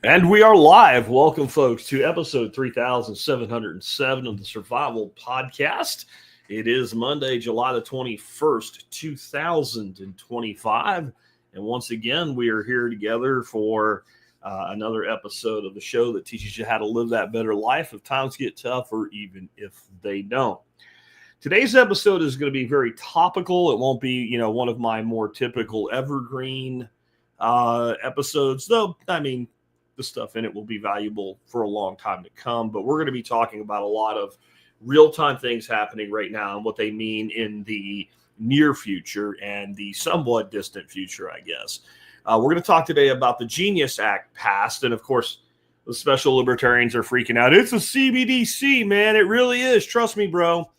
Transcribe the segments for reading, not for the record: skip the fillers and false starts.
And we are live. Welcome, folks, to episode 3707 of the Survival Podcast. It is Monday, July the 21st, 2025. And once again, we are here together for another episode of the show that teaches you how to live that better life if times get tough or even if they don't. Today's episode is going to be very topical. It won't be, one of my more typical evergreen episodes, though. I mean, the stuff in it will be valuable for a long time to come, but we're going to be talking about a lot of real-time things happening right now and what they mean in the near future and the somewhat distant future, I guess. We're going to talk today about the Genius Act passed, and of course, the special libertarians are freaking out. It's a CBDC, man. It really is. Trust me, bro.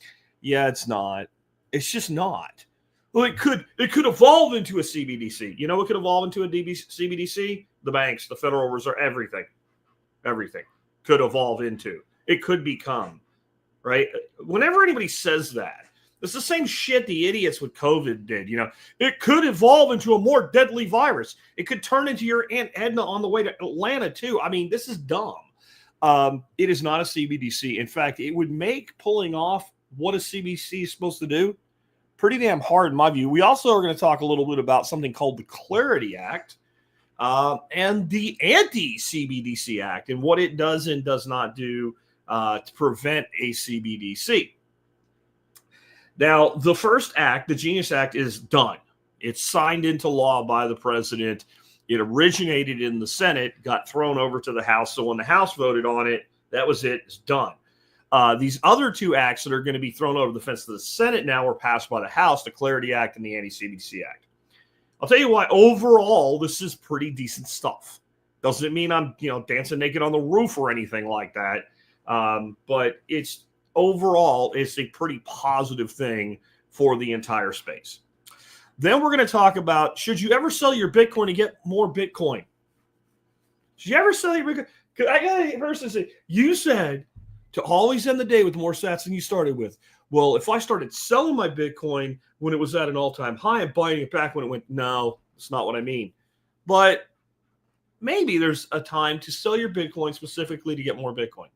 Yeah, it's not. It's just not. Well, it could evolve into a CBDC. You know what could evolve into a CBDC? The banks, the Federal Reserve, everything could evolve into. It could become, right? Whenever anybody says that, it's the same shit the idiots with COVID did. It could evolve into a more deadly virus. It could turn into your Aunt Edna on the way to Atlanta, too. I mean, this is dumb. It is not a CBDC. In fact, it would make pulling off what a CBDC is supposed to do pretty damn hard, in my view. We also are going to talk a little bit about something called the Clarity Act and the Anti-CBDC Act and what it does and does not do to prevent a CBDC. Now, the first act, the Genius Act, is done. It's signed into law by the president. It originated in the Senate, got thrown over to the House. So when the House voted on it, that was it. It's done. These other two acts that are going to be thrown over the fence to the Senate now were passed by the House, the Clarity Act and the Anti-CBDC Act. I'll tell you why, overall, this is pretty decent stuff. Doesn't mean I'm, dancing naked on the roof or anything like that. But it's a pretty positive thing for the entire space. Then we're going to talk about, should you ever sell your Bitcoin to get more Bitcoin? Should you ever sell your Bitcoin? Because I got a person say, you said to always end the day with more sats than you started with. Well, if I started selling my Bitcoin when it was at an all-time high and buying it back when it went, no, that's not what I mean. But maybe there's a time to sell your Bitcoin specifically to get more Bitcoin.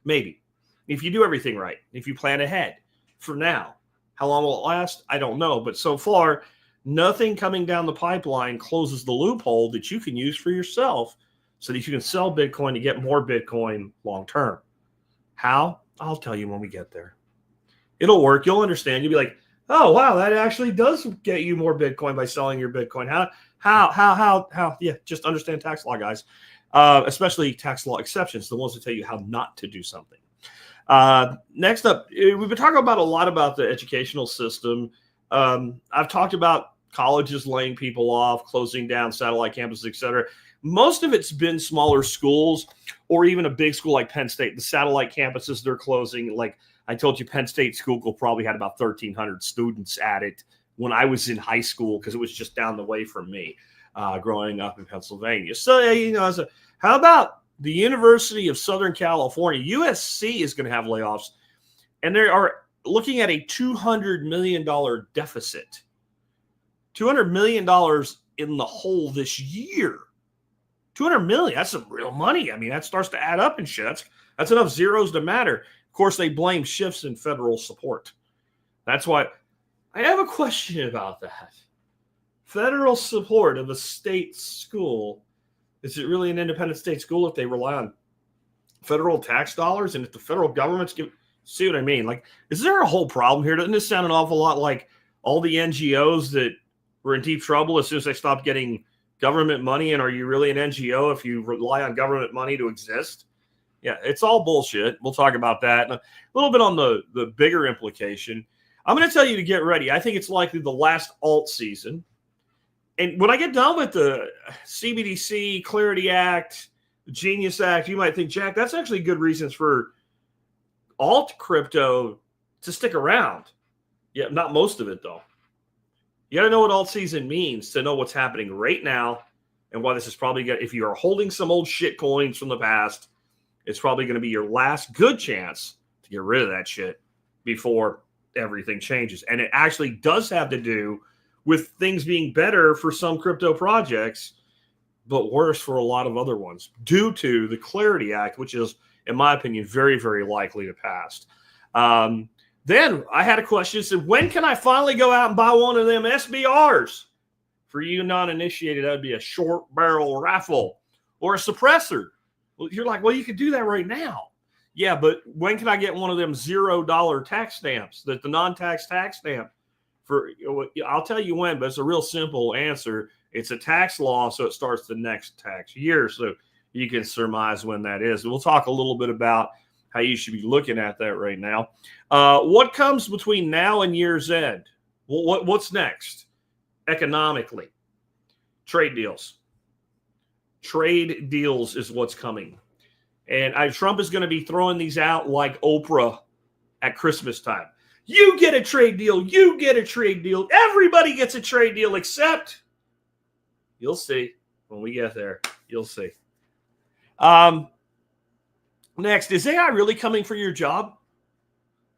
Maybe. If you do everything right, if you plan ahead. For now, how long will it last? I don't know. But so far, nothing coming down the pipeline closes the loophole that you can use for yourself so that you can sell Bitcoin to get more Bitcoin long-term. How? I'll tell you when we get there. It'll work. You'll understand. You'll be like, oh, wow, that actually does get you more Bitcoin by selling your Bitcoin. How? Yeah, just understand tax law, guys, especially tax law exceptions, the ones that tell you how not to do something. Next up, we've been talking about a lot about the educational system. I've talked about colleges laying people off, closing down satellite campuses, et cetera. Most of it's been smaller schools or even a big school like Penn State. The satellite campuses they're closing, like I told you, Penn State School probably had about 1,300 students at it when I was in high school because it was just down the way from me growing up in Pennsylvania. So, how about the University of Southern California? USC is going to have layoffs, and they are looking at a $200 million deficit. $200 million in the hole this year. $200 million, that's some real money. I mean, that starts to add up and shit. That's enough zeros to matter. Of course, they blame shifts in federal support. That's why I have a question about that. Federal support of a state school, is it really an independent state school if they rely on federal tax dollars? And if the federal government's see what I mean? Like, is there a whole problem here? Doesn't this sound an awful lot like all the NGOs that were in deep trouble as soon as they stopped getting government money? And are you really an NGO if you rely on government money to exist? Yeah, it's all bullshit. We'll talk about that. And a little bit on the bigger implication. I'm going to tell you to get ready. I think it's likely the last alt season. And when I get done with the CBDC, Clarity Act, the Genius Act, you might think, Jack, that's actually good reasons for alt crypto to stick around. Yeah, not most of it, though. You got to know what alt season means to know what's happening right now and why this is probably going to, if you are holding some old shit coins from the past, it's probably going to be your last good chance to get rid of that shit before everything changes. And it actually does have to do with things being better for some crypto projects but worse for a lot of other ones due to the Clarity Act, which is, in my opinion, very, very likely to pass. Then I had a question that said, when can I finally go out and buy one of them SBRs? For you non-initiated, that would be a short barrel rifle or a suppressor. Well, you're like, well, you could do that right now. Yeah, but when can I get one of them $0 tax stamps, the non-tax tax stamp? I'll tell you when, but it's a real simple answer. It's a tax law, so it starts the next tax year. So you can surmise when that is. We'll talk a little bit about how you should be looking at that right now. What comes between now and year's end? What's next? Economically, trade deals. Trade deals is what's coming. And Trump is going to be throwing these out like Oprah at Christmas time. You get a trade deal. You get a trade deal. Everybody gets a trade deal except, you'll see when we get there. You'll see. Next, is AI really coming for your job?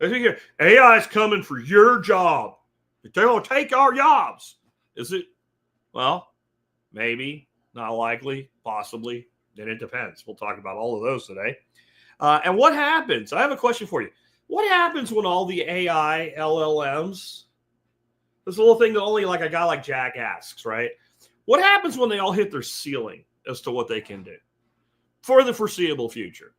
I think AI is coming for your job. They'll take our jobs. Is it? Well, maybe, not likely, possibly. Then it depends. We'll talk about all of those today. And what happens? I have a question for you. What happens when all the AI LLMs, this little thing that only like a guy like Jack asks, right? What happens when they all hit their ceiling as to what they can do for the foreseeable future?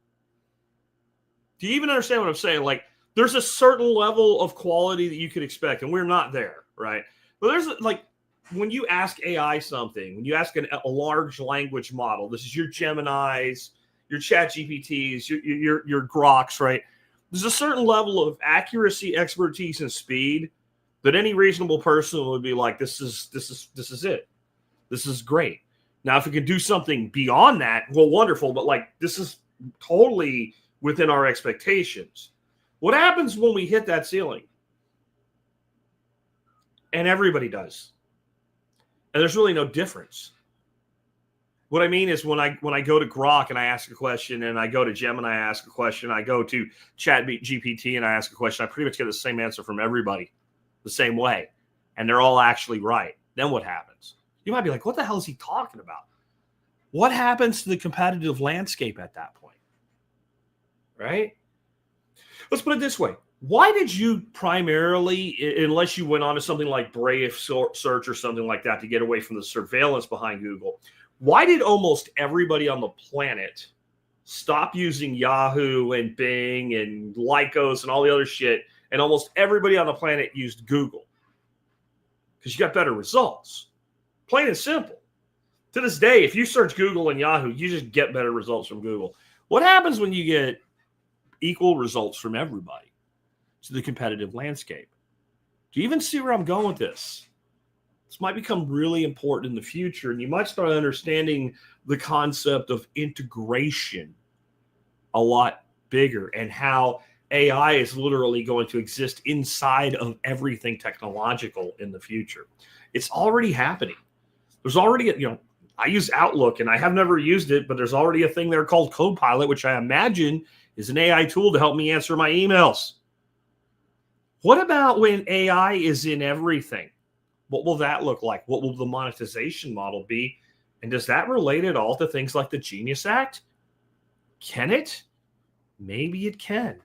Do you even understand what I'm saying? Like, there's a certain level of quality that you could expect, and we're not there, right? But there's like, when you ask AI something, when you ask a large language model, this is your Geminis, your ChatGPTs, your Groks, right? There's a certain level of accuracy, expertise, and speed that any reasonable person would be like, this is it. This is great. Now, if it can do something beyond that, well, wonderful. But like, this is totally within our expectations. What happens when we hit that ceiling? And everybody does. And there's really no difference. What I mean is when I go to Grok and I ask a question, and I go to Gemini, I ask a question, I go to ChatGPT and I ask a question, I pretty much get the same answer from everybody the same way. And they're all actually right. Then what happens? You might be like, what the hell is he talking about? What happens to the competitive landscape at that point? Right? Let's put it this way. Why did you primarily, unless you went on to something like Brave Search or something like that to get away from the surveillance behind Google, why did almost everybody on the planet stop using Yahoo and Bing and Lycos and all the other shit, and almost everybody on the planet used Google? Because you got better results. Plain and simple. To this day, if you search Google and Yahoo, you just get better results from Google. What happens when you get equal results from everybody to the competitive landscape? Do you even see where I'm going with this? This might become really important in the future, and you might start understanding the concept of integration a lot bigger, and how AI is literally going to exist inside of everything technological in the future. It's already happening. There's already, I use Outlook, and I have never used it, but there's already a thing there called Copilot, which I imagine is an AI tool to help me answer my emails. What about when AI is in everything? What will that look like? What will the monetization model be? And does that relate at all to things like the Genius Act? Can it? Maybe it can.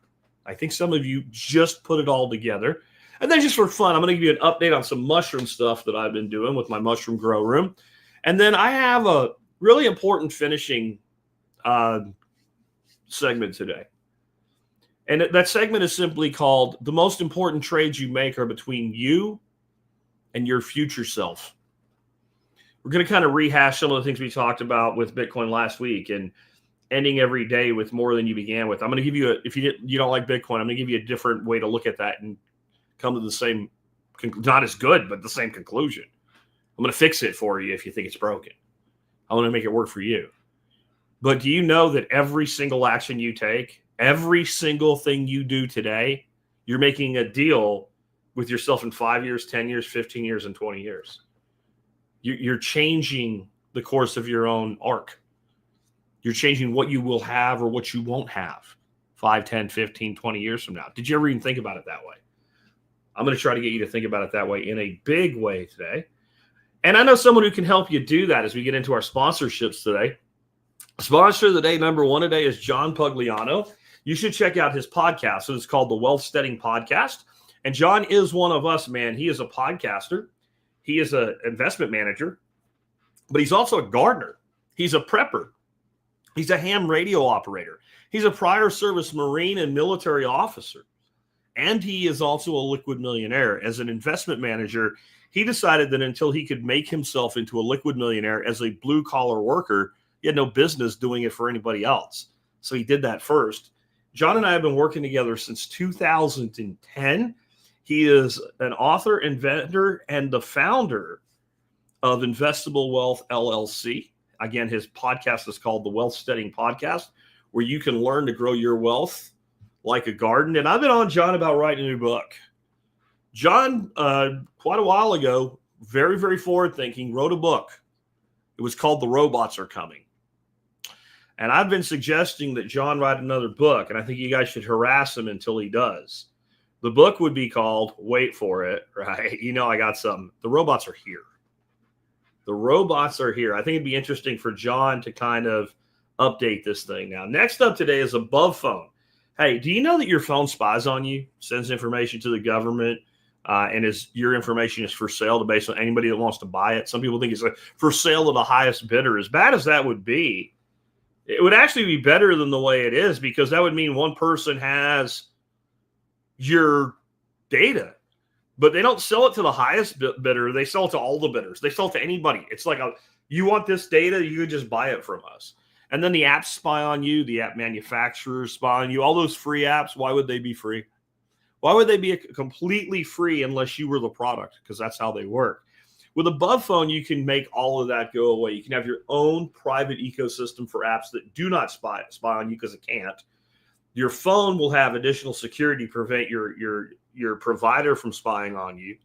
I think some of you just put it all together. And then just for fun, I'm going to give you an update on some mushroom stuff that I've been doing with my mushroom grow room. And then I have a really important finishing segment today. And that segment is simply called The Most Important Trades You Make Are Between You and Your Future Self. We're going to kind of rehash some of the things we talked about with Bitcoin last week, and ending every day with more than you began with. I'm going to give you if you don't like Bitcoin, I'm going to give you a different way to look at that and come to the same, not as good, but the same conclusion. I'm going to fix it for you if you think it's broken. I want to make it work for you. But do you know that every single action you take, every single thing you do today, you're making a deal with yourself in 5 years, 10 years, 15 years, and 20 years. You're changing the course of your own arc. You're changing what you will have or what you won't have 5, 10, 15, 20 years from now. Did you ever even think about it that way? I'm going to try to get you to think about it that way in a big way today. And I know someone who can help you do that as we get into our sponsorships today. Sponsor of the day, number one today, is John Pugliano. You should check out his podcast. So it's called the Wealth Steading Podcast. And John is one of us, man. He is a podcaster. He is an investment manager, but he's also a gardener. He's a prepper. He's a ham radio operator. He's a prior service Marine and military officer. And he is also a liquid millionaire. As an investment manager, he decided that until he could make himself into a liquid millionaire as a blue-collar worker, he had no business doing it for anybody else. So he did that first. John and I have been working together since 2010. He is an author, inventor, and the founder of Investable Wealth LLC. Again, his podcast is called the Wealth Steading Podcast, where you can learn to grow your wealth like a garden. And I've been on John about writing a new book. John, quite a while ago, very, very forward-thinking, wrote a book. It was called The Robots Are Coming. And I've been suggesting that John write another book, and I think you guys should harass him until he does. The book would be called, wait for it, right? You know I got something. The Robots Are Here. The Robots Are Here. I think it'd be interesting for John to kind of update this thing now. Next up today is Above Phone. Hey, do you know that your phone spies on you, sends information to the government, and your information is for sale to based on anybody that wants to buy it? Some people think it's for sale to the highest bidder. As bad as that would be, it would actually be better than the way it is, because that would mean one person has your data, but they don't sell it to the highest bidder. They sell it to all the bidders. They sell it to anybody. It's like, you want this data, you could just buy it from us. And then the apps spy on you. The app manufacturers spy on you. All those free apps, why would they be free? Why would they be completely free unless you were the product? Because that's how they work. With Above Phone, you can make all of that go away. You can have your own private ecosystem for apps that do not spy on you, because it can't. Your phone will have additional security to prevent your provider from spying on you.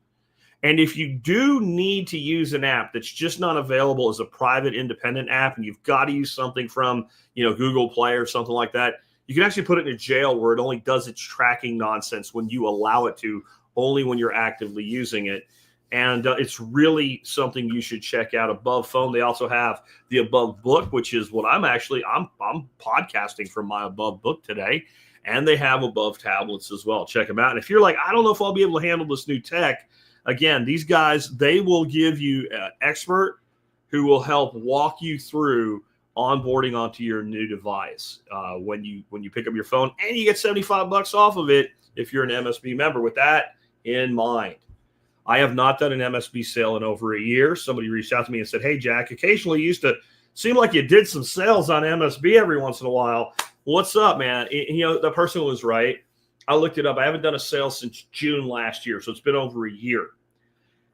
And if you do need to use an app that's just not available as a private independent app, and you've got to use something from Google Play or something like that, you can actually put it in a jail where it only does its tracking nonsense when you allow it to, only when you're actively using it. And it's really something you should check out. Above Phone. They also have the Above Book, which is what I'm podcasting from my Above Book today. And they have Above Tablets as well. Check them out. And if you're like, I don't know if I'll be able to handle this new tech, again, these guys, they will give you an expert who will help walk you through onboarding onto your new device when you pick up your phone, and you get $75 off of it if you're an MSB member. With that in mind, I have not done an MSB sale in over a year. Somebody reached out to me and said, hey, Jack, occasionally you used to seem like you did some sales on MSB every once in a while. What's up, man? The person was right. I looked it up. I haven't done a sale since June last year, so it's been over a year.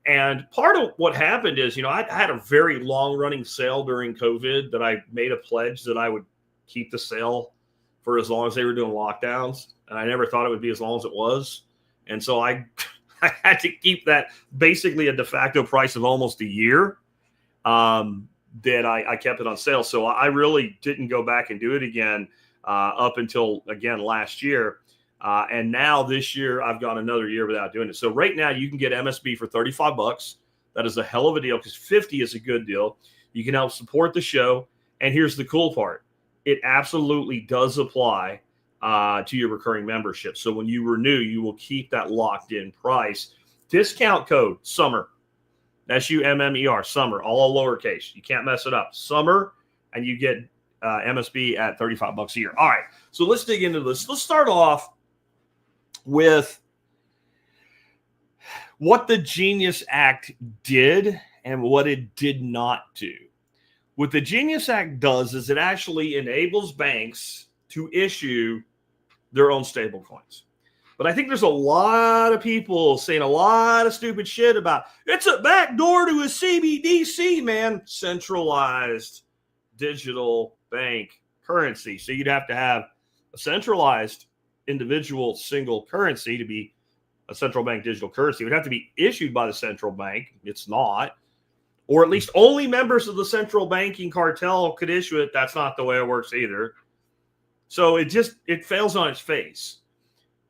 And part of what happened is, I had a very long-running sale during COVID that I made a pledge that I would keep the sale for as long as they were doing lockdowns. And I never thought it would be as long as it was. And so I had to keep that basically a de facto price of almost a year that I kept it on sale. So I really didn't go back and do it again up until, again, last year. And now this year, I've gone another year without doing it. So right now, you can get MSB for $35. That is a hell of a deal, because $50 is a good deal. You can help support the show. And here's the cool part. It absolutely does apply to your recurring membership. So when you renew, you will keep that locked in price. Discount code SUMMER, SUMMER, SUMMER, all lowercase. You can't mess it up. SUMMER, and you get MSB at $35 a year. All right, so let's dig into this. Let's start off with what the Genius Act did and what it did not do. What the Genius Act does is it actually enables banks to issue their own stable coins. But I think there's a lot of people saying a lot of stupid shit about it's a backdoor to a CBDC, man. Centralized digital bank currency. So you'd have to have a centralized individual single currency to be a central bank digital currency. It would have to be issued by the central bank. It's not. Or at least only members of the central banking cartel could issue it. That's not the way it works either. So it fails on its face.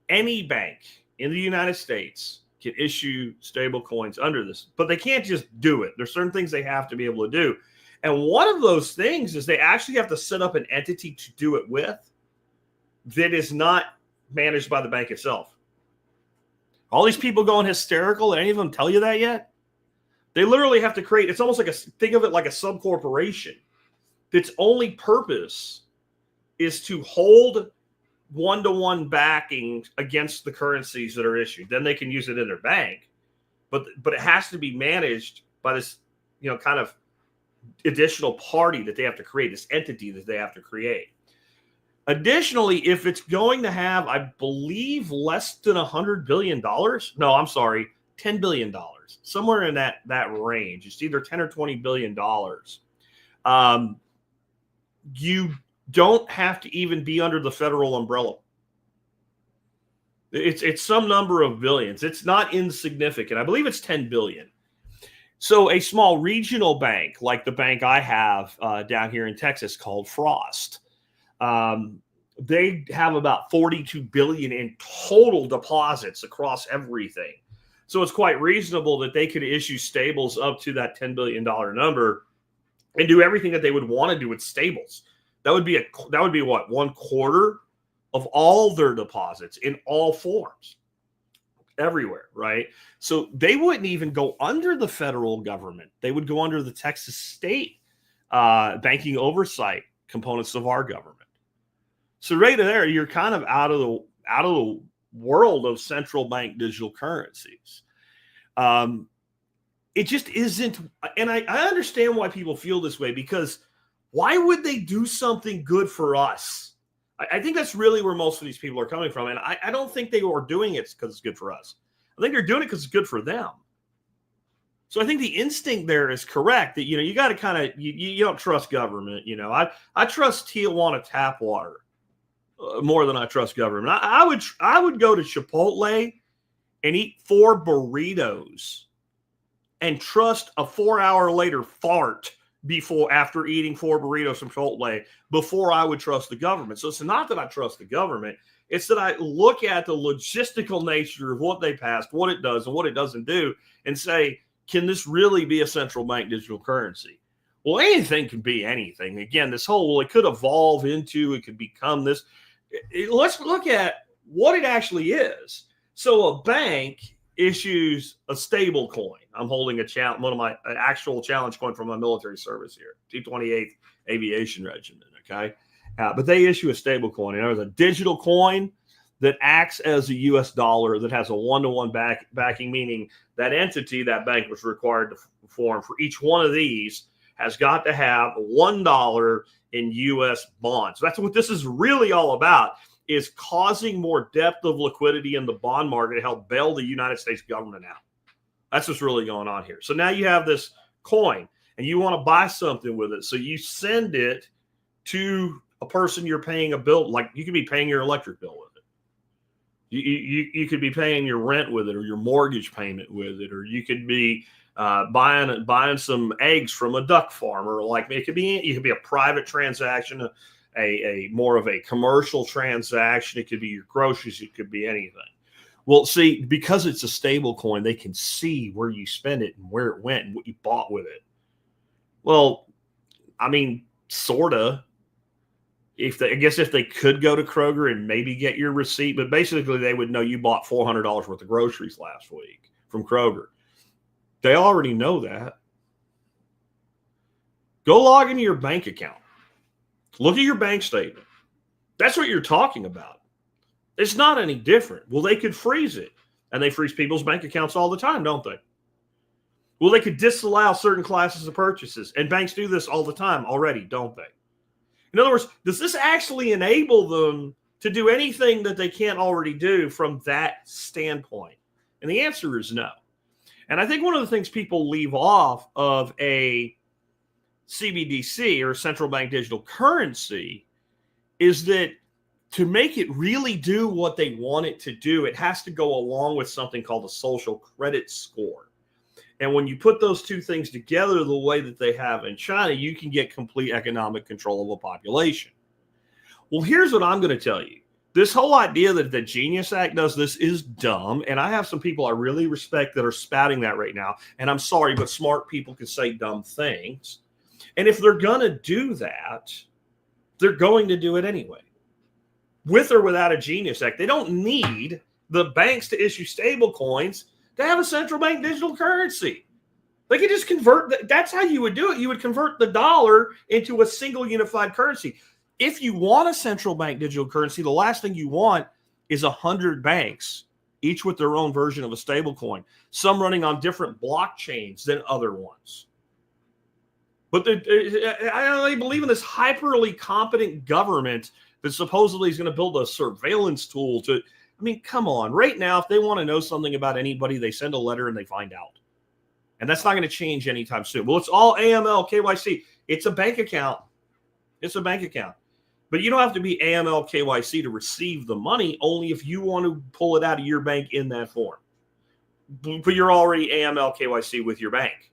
Any bank in the United States can issue stable coins under this, but they can't just do it. There's certain things they have to be able to do. And one of those things is they actually have to set up an entity to do it with that is not managed by the bank itself. All these people going hysterical, and any of them tell you that yet? They literally have to create, it's almost like think of it like a sub-corporation. Its only purpose is to hold one-to-one backing against the currencies that are issued. Then they can use it in their bank, but it has to be managed by this, kind of additional party that they have to create, this entity that they have to create. Additionally, if it's going to have, I believe, less than $100 billion, no, I'm sorry, $10 billion, somewhere in that range. It's either 10 or $20 billion. You don't have to even be under the federal umbrella. It's some number of billions. It's not insignificant. I believe it's 10 billion. So a small regional bank, like the bank I have down here in Texas called Frost, they have about 42 billion in total deposits across everything. So it's quite reasonable that they could issue stables up to that $10 billion number and do everything that they would want to do with stables. That would be what, 1/4 of all their deposits in all forms, everywhere, right? So they wouldn't even go under the federal government. They would go under the Texas state banking oversight components of our government. So right there, you're kind of out of the world of central bank digital currencies. It just isn't, and I understand why people feel this way, because why would they do something good for us? I think that's really where most of these people are coming from. And I don't think they are doing it because it's good for us. I think they're doing it because it's good for them. So I think the instinct there is correct that, you got to kind of, you don't trust government. I trust Tijuana tap water more than I trust government. I would go to Chipotle and eat 4 burritos and trust a 4-hour later fart after eating 4 burritos from Chipotle before I would trust the government. So it's not that I trust the government. It's that I look at the logistical nature of what they passed, what it does and what it doesn't do, and say, can this really be a central bank digital currency? Well, anything can be anything. Again, this whole, it could evolve into, it could become this. Let's look at what it actually is. So a bank issues a stable coin. I'm holding one of my actual challenge coin from my military service here, 228th Aviation Regiment, okay? But they issue a stable coin. And there's a digital coin that acts as a U.S. dollar that has a one-to-one backing, meaning that entity, that bank was required to form for each one of these has got to have $1 in U.S. bonds. That's what this is really all about, is causing more depth of liquidity in the bond market to help bail the United States government out. That's what's really going on here. So now you have this coin and you want to buy something with it. So you send it to a person you're paying a bill, like you could be paying your electric bill with it. You could be paying your rent with it, or your mortgage payment with it, or you could be buying some eggs from a duck farmer. Like it could be a private transaction, a more of a commercial transaction. It could be your groceries. It could be anything. Well, see, because it's a stable coin, they can see where you spent it and where it went and what you bought with it. Well, I mean, sorta. If they could go to Kroger and maybe get your receipt, but basically they would know you bought $400 worth of groceries last week from Kroger. They already know that. Go log into your bank account. Look at your bank statement. That's what you're talking about. It's not any different. Well, they could freeze it, and they freeze people's bank accounts all the time, don't they? Well, they could disallow certain classes of purchases, and banks do this all the time already, don't they? In other words, does this actually enable them to do anything that they can't already do from that standpoint? And the answer is no. And I think one of the things people leave off of a CBDC, or central bank digital currency, is that to make it really do what they want it to do, it has to go along with something called a social credit score. And when you put those two things together the way that they have in China, you can get complete economic control of a population. Well, here's what I'm going to tell you. This whole idea that the Genius Act does this is dumb, and I have some people I really respect that are spouting that right now, and I'm sorry, but smart people can say dumb things. And if they're going to do that, they're going to do it anyway. With or without a Genius Act, they don't need the banks to issue stable coins to have a central bank digital currency. They can just convert. That's how you would do it. You would convert the dollar into a single unified currency. If you want a central bank digital currency, the last thing you want is 100 banks, each with their own version of a stable coin, some running on different blockchains than other ones. But they believe in this hyperly competent government that supposedly is going to build a surveillance tool to, I mean, come on. Right now, if they want to know something about anybody, they send a letter and they find out. And that's not going to change anytime soon. Well, it's all AML, KYC. It's a bank account. It's a bank account. But you don't have to be AML, KYC to receive the money, only if you want to pull it out of your bank in that form. But you're already AML, KYC with your bank.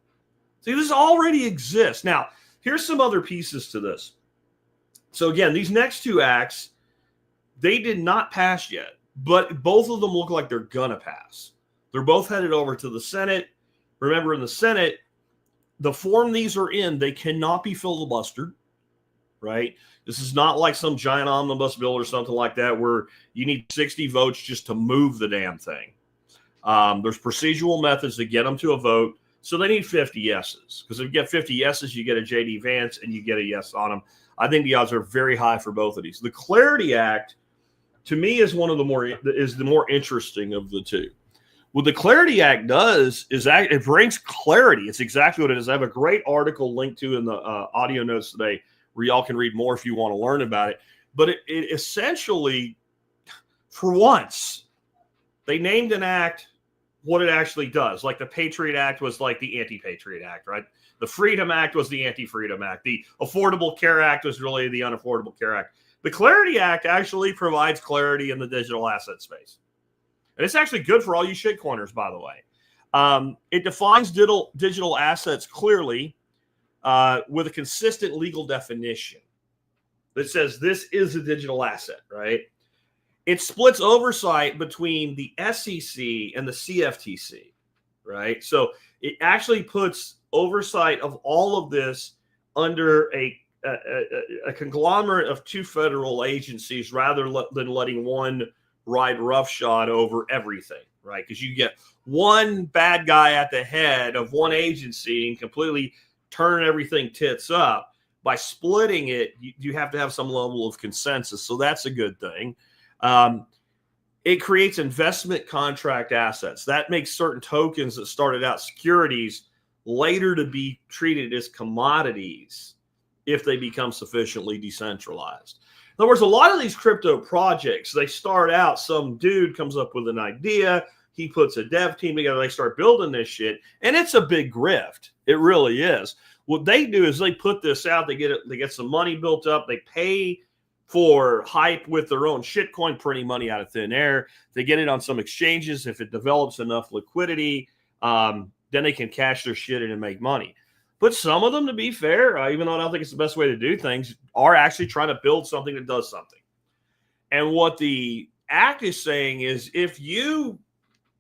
See, this already exists. Now, here's some other pieces to this. So again, these next two acts, they did not pass yet, but both of them look like they're going to pass. They're both headed over to the Senate. Remember, in the Senate, the form these are in, they cannot be filibustered, right? This is not like some giant omnibus bill or something like that where you need 60 votes just to move the damn thing. There's procedural methods to get them to a vote. So they need 50 yeses, because if you get 50 yeses, you get a J.D. Vance and you get a yes on them. I think the odds are very high for both of these. The Clarity Act, to me, is the more interesting of the two. What the Clarity Act does is it brings clarity. It's exactly what it is. I have a great article linked to in the audio notes today where y'all can read more if you want to learn about it. But it essentially, for once, they named an act what it actually does. Like the Patriot Act was like the Anti-Patriot Act, right? The Freedom Act was the Anti-Freedom Act. The Affordable Care Act was really the Unaffordable Care Act. The Clarity Act actually provides clarity in the digital asset space. And it's actually good for all you shitcoiners, by the way. It defines digital assets clearly with a consistent legal definition that says this is a digital asset, right? It splits oversight between the SEC and the CFTC, right? So it actually puts oversight of all of this under a conglomerate of two federal agencies rather than letting one ride roughshod over everything, right? Because you get one bad guy at the head of one agency and completely turn everything tits up. By splitting it, you have to have some level of consensus. So that's a good thing. It creates investment contract assets. That makes certain tokens that started out securities later to be treated as commodities if they become sufficiently decentralized. In other words, a lot of these crypto projects, they start out, some dude comes up with an idea, he puts a dev team together, they start building this shit, and it's a big grift. It really is. What they do is they put this out, they get some money built up, they pay for hype with their own shitcoin, printing money out of thin air. They get it on some exchanges. If it develops enough liquidity, then they can cash their shit in and make money. But some of them, to be fair, even though I don't think it's the best way to do things, are actually trying to build something that does something. And what the act is saying is if you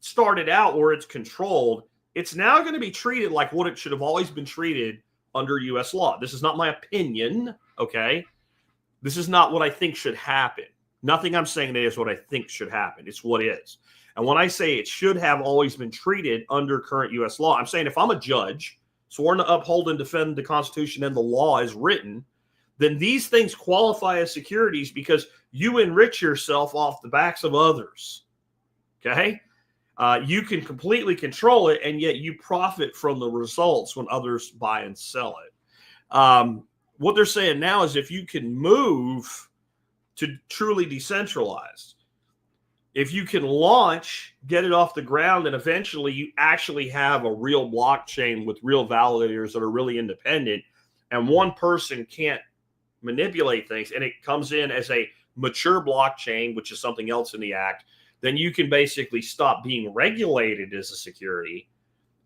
started out where it's controlled, it's now going to be treated like what it should have always been treated under U.S. law. This is not my opinion, okay? This is not what I think should happen. Nothing I'm saying today is what I think should happen. It's what is. And when I say it should have always been treated under current U.S. law, I'm saying if I'm a judge sworn to uphold and defend the Constitution and the law as written, then these things qualify as securities because you enrich yourself off the backs of others. Okay? You can completely control it, and yet you profit from the results when others buy and sell it. What they're saying now is if you can move to truly decentralized, if you can launch, get it off the ground, and eventually you actually have a real blockchain with real validators that are really independent, and one person can't manipulate things, and it comes in as a mature blockchain, which is something else in the act, then you can basically stop being regulated as a security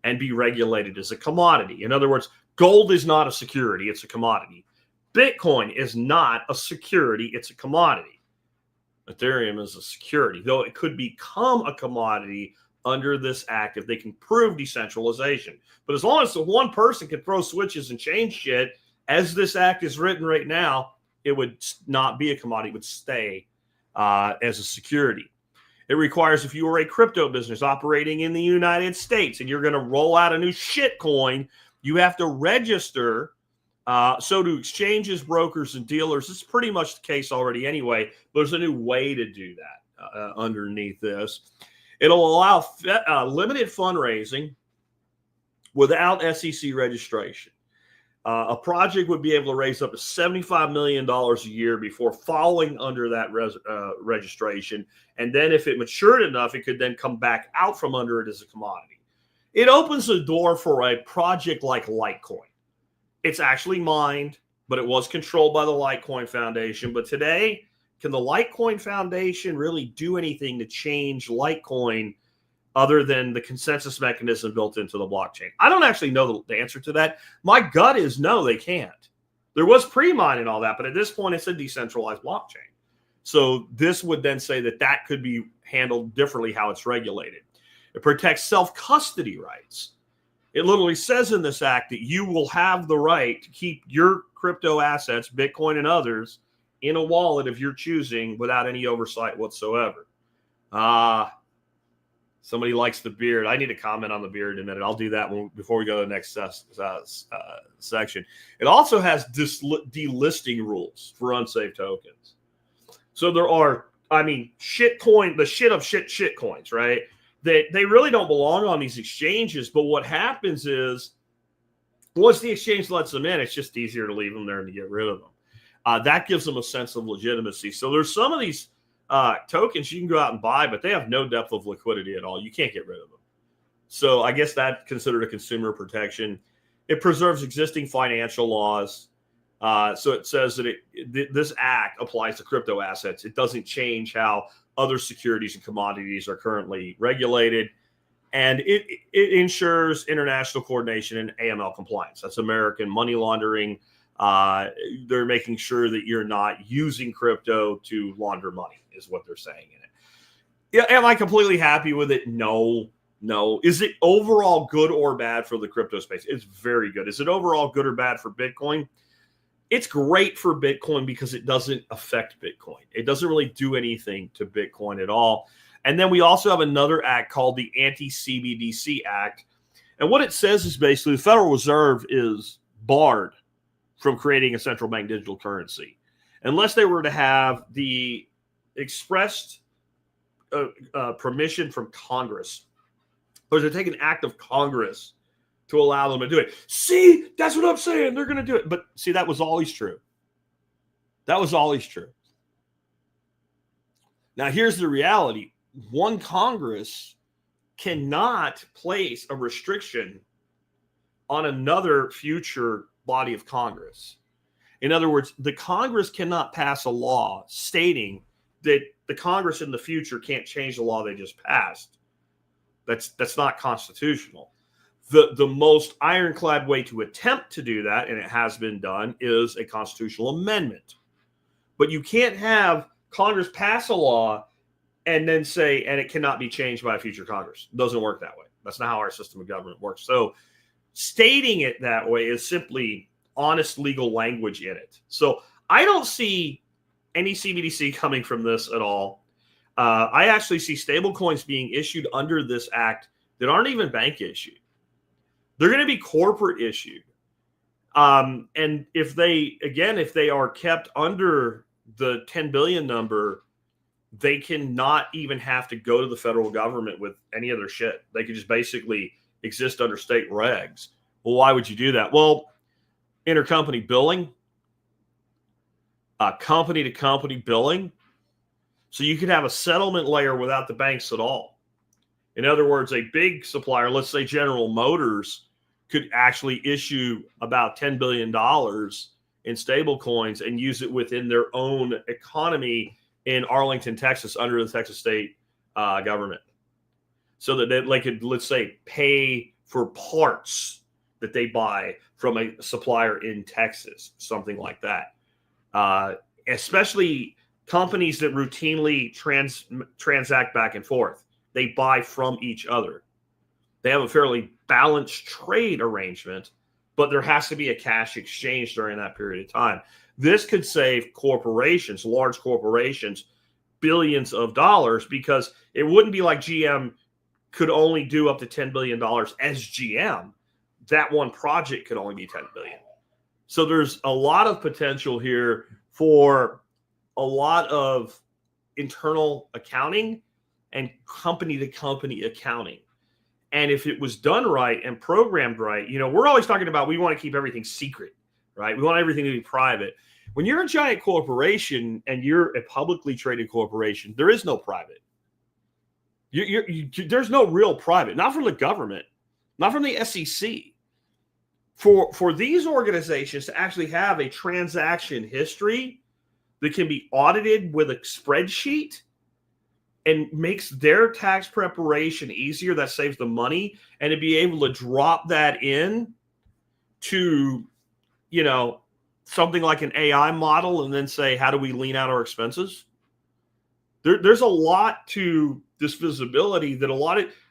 and be regulated as a commodity. In other words, gold is not a security, it's a commodity. Bitcoin is not a security, it's a commodity. Ethereum is a security, though it could become a commodity under this act if they can prove decentralization. But as long as the one person can throw switches and change shit, as this act is written right now, it would not be a commodity. It would stay as a security. It requires, if you are a crypto business operating in the United States and you're going to roll out a new shit coin, you have to register. So do exchanges, brokers, and dealers. It's pretty much the case already anyway. But there's a new way to do that underneath this. It'll allow limited fundraising without SEC registration. A project would be able to raise up to $75 million a year before falling under that registration. And then if it matured enough, it could then come back out from under it as a commodity. It opens the door for a project like Litecoin. It's actually mined, but it was controlled by the Litecoin Foundation. But today, can the Litecoin Foundation really do anything to change Litecoin other than the consensus mechanism built into the blockchain? I don't actually know the answer to that. My gut is no, they can't. There was pre-mine and all that, but at this point, it's a decentralized blockchain. So this would then say that that could be handled differently how it's regulated. It protects self-custody rights. It literally says in this act that you will have the right to keep your crypto assets, Bitcoin and others, in a wallet of your choosing without any oversight whatsoever. Somebody likes the beard. I need to comment on the beard in a minute. I'll do that before we go to the next section. It also has delisting rules for unsafe tokens. So there are, shitcoin, the shit of shit coins, right? They really don't belong on these exchanges. But what happens is, once the exchange lets them in, it's just easier to leave them there and to get rid of them. That gives them a sense of legitimacy. So there's some of these tokens you can go out and buy, but they have no depth of liquidity at all. You can't get rid of them. So I guess that's considered a consumer protection. It preserves existing financial laws. So it says that this act applies to crypto assets. It doesn't change how other securities and commodities are currently regulated. And it ensures international coordination and AML compliance. That's American money laundering. They're making sure that you're not using crypto to launder money, is what they're saying in it. Yeah, am I completely happy with it? No. Is it overall good or bad for the crypto space? It's very good. Is it overall good or bad for Bitcoin? It's great for Bitcoin because it doesn't affect Bitcoin. It doesn't really do anything to Bitcoin at all. And then we also have another act called the Anti-CBDC Act. And what it says is basically the Federal Reserve is barred from creating a central bank digital currency unless they were to have the expressed permission from Congress, or to take an act of Congress to allow them to do it. See, that's what I'm saying. They're going to do it. But see, that was always true. That was always true. Now, here's the reality. One Congress cannot place a restriction on another future body of Congress. In other words, the Congress cannot pass a law stating that the Congress in the future can't change the law they just passed. That's not constitutional. The most ironclad way to attempt to do that, and it has been done, is a constitutional amendment. But you can't have Congress pass a law and then say, and it cannot be changed by a future Congress. It doesn't work that way. That's not how our system of government works. So stating it that way is simply honest legal language in it. So I don't see any CBDC coming from this at all. I actually see stable coins being issued under this act that aren't even bank issued. They're going to be corporate issued. And if they are kept under the 10 billion number, they cannot even have to go to the federal government with any of their shit. They could just basically exist under state regs. Well, why would you do that? Well, intercompany billing, company to company billing. So you could have a settlement layer without the banks at all. In other words, a big supplier, let's say General Motors, could actually issue about $10 billion in stable coins and use it within their own economy in Arlington, Texas, under the Texas state government. So that they could, let's say, pay for parts that they buy from a supplier in Texas, something like that. Especially companies that routinely transact back and forth. They buy from each other. They have a fairly balanced trade arrangement, but there has to be a cash exchange during that period of time. This could save corporations, large corporations, billions of dollars, because it wouldn't be like GM could only do up to $10 billion as GM. That one project could only be $10 billion. So there's a lot of potential here for a lot of internal accounting and company to company accounting. And if it was done right and programmed right, we're always talking about we want to keep everything secret, right? We want everything to be private. When you're a giant corporation and you're a publicly traded corporation, there is no private. There's no real private, not from the government, not from the SEC. For these organizations to actually have a transaction history that can be audited with a spreadsheet and makes their tax preparation easier, that saves them money, and to be able to drop that in to, something like an AI model and then say, how do we lean out our expenses? There's a lot to this visibility that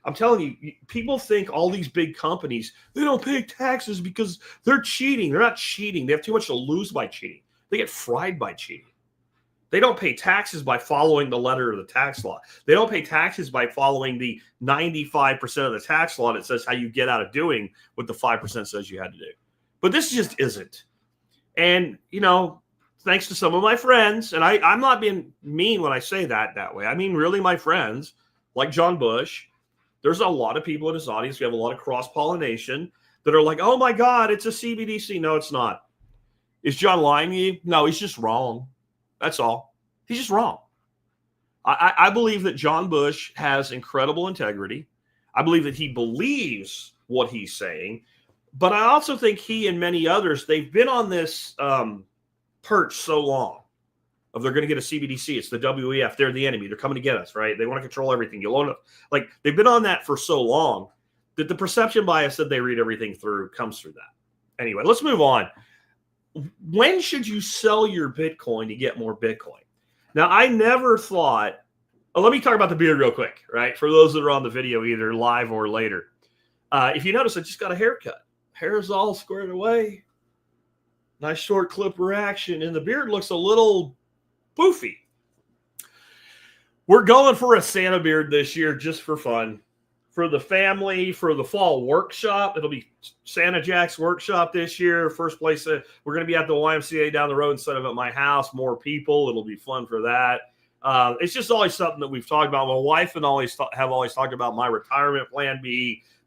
I'm telling you, people think all these big companies, they don't pay taxes because they're cheating. They're not cheating. They have too much to lose by cheating. They get fried by cheating. They don't pay taxes by following the letter of the tax law. They don't pay taxes by following the 95% of the tax law that says how you get out of doing what the 5% says you had to do. But this just isn't. And, thanks to some of my friends, and I'm not being mean when I say that way. I mean, really, my friends, like John Bush, there's a lot of people in this audience. We have a lot of cross-pollination that are like, oh, my God, it's a CBDC. No, it's not. Is John lying to you? No, he's just wrong. That's all. He's just wrong. I believe that John Bush has incredible integrity. I believe that he believes what he's saying. But I also think he and many others, they've been on this perch so long of they're going to get a CBDC. It's the WEF. They're the enemy. They're coming to get us, right? They want to control everything. You'll own it. Like, they've been on that for so long that the perception bias that they read everything through comes through that. Anyway, let's move on. When should you sell your Bitcoin to get more Bitcoin? Now, I never thought, let me talk about the beard real quick, right? For those that are on the video, either live or later. If you notice, I just got a haircut. Hair is all squared away. Nice short clipper action. And the beard looks a little poofy. We're going for a Santa beard this year just for fun. For the family, for the fall workshop. It'll be Santa Jack's workshop this year. First place, we're going to be at the YMCA down the road instead of at my house. More people. It'll be fun for that. It's just always something that we've talked about. My wife and have always talked about my retirement plan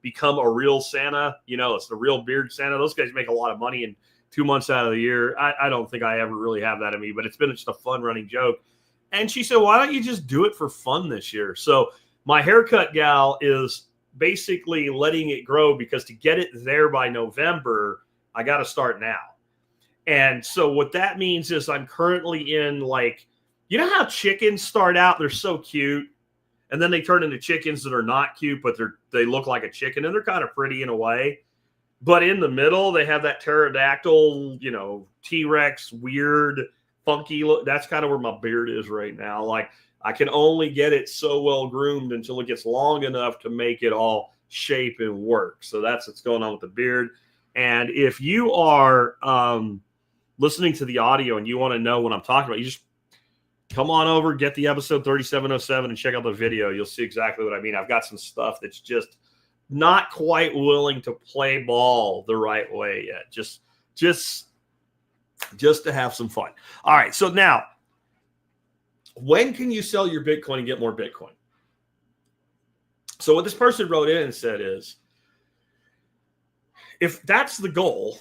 become a real Santa. It's the real beard Santa. Those guys make a lot of money in 2 months out of the year. I don't think I ever really have that in me, but it's been just a fun running joke. And she said, why don't you just do it for fun this year? So my haircut gal is basically letting it grow, because to get it there by November, I got to start now. And so what that means is I'm currently in, like, how chickens start out, they're so cute, and then they turn into chickens that are not cute, but they look like a chicken, and they're kind of pretty in a way. But in the middle, they have that pterodactyl, T-Rex, weird, funky look. That's kind of where my beard is right now. Like, I can only get it so well groomed until it gets long enough to make it all shape and work. So that's what's going on with the beard. And if you are listening to the audio and you want to know what I'm talking about, you just come on over, get the episode 3707 and check out the video. You'll see exactly what I mean. I've got some stuff that's just not quite willing to play ball the right way yet. Just to have some fun. All right. So now, when can you sell your Bitcoin and get more Bitcoin? So what this person wrote in and said is, if that's the goal,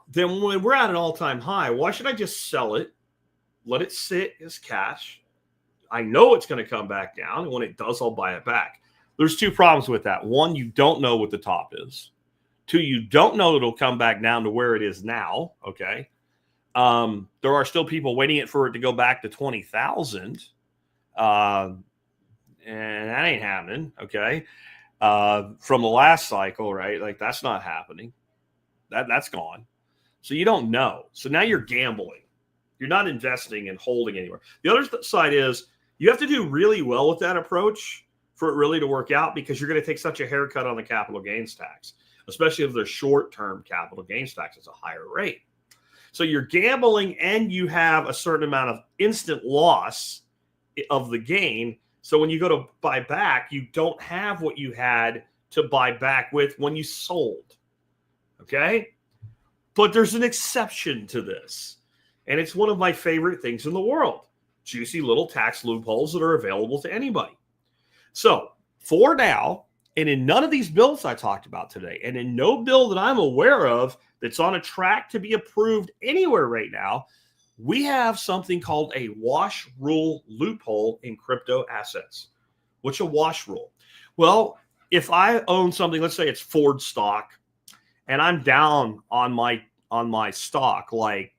then when we're at an all-time high, why should I just sell it, let it sit as cash? I know it's going to come back down, and when it does, I'll buy it back. There's two problems with that. One, you don't know what the top is. Two, you don't know it'll come back down to where it is now, okay? There are still people waiting for it to go back to 20,000. And that ain't happening. Okay. From the last cycle, right? Like, that's not happening. That's gone. So you don't know. So now you're gambling. You're not investing and holding anywhere. The other side is you have to do really well with that approach for it really to work out, because you're going to take such a haircut on the capital gains tax, especially if they're short-term capital gains tax. It's a higher rate. So you're gambling and you have a certain amount of instant loss of the gain. So when you go to buy back, you don't have what you had to buy back with when you sold. Okay? But there's an exception to this. And it's one of my favorite things in the world. Juicy little tax loopholes that are available to anybody. So for now, and in none of these bills I talked about today, and in no bill that I'm aware of that's on a track to be approved anywhere right now, we have something called a wash rule loophole in crypto assets. What's a wash rule? Well, if I own something, let's say it's Ford stock, and I'm down on my stock like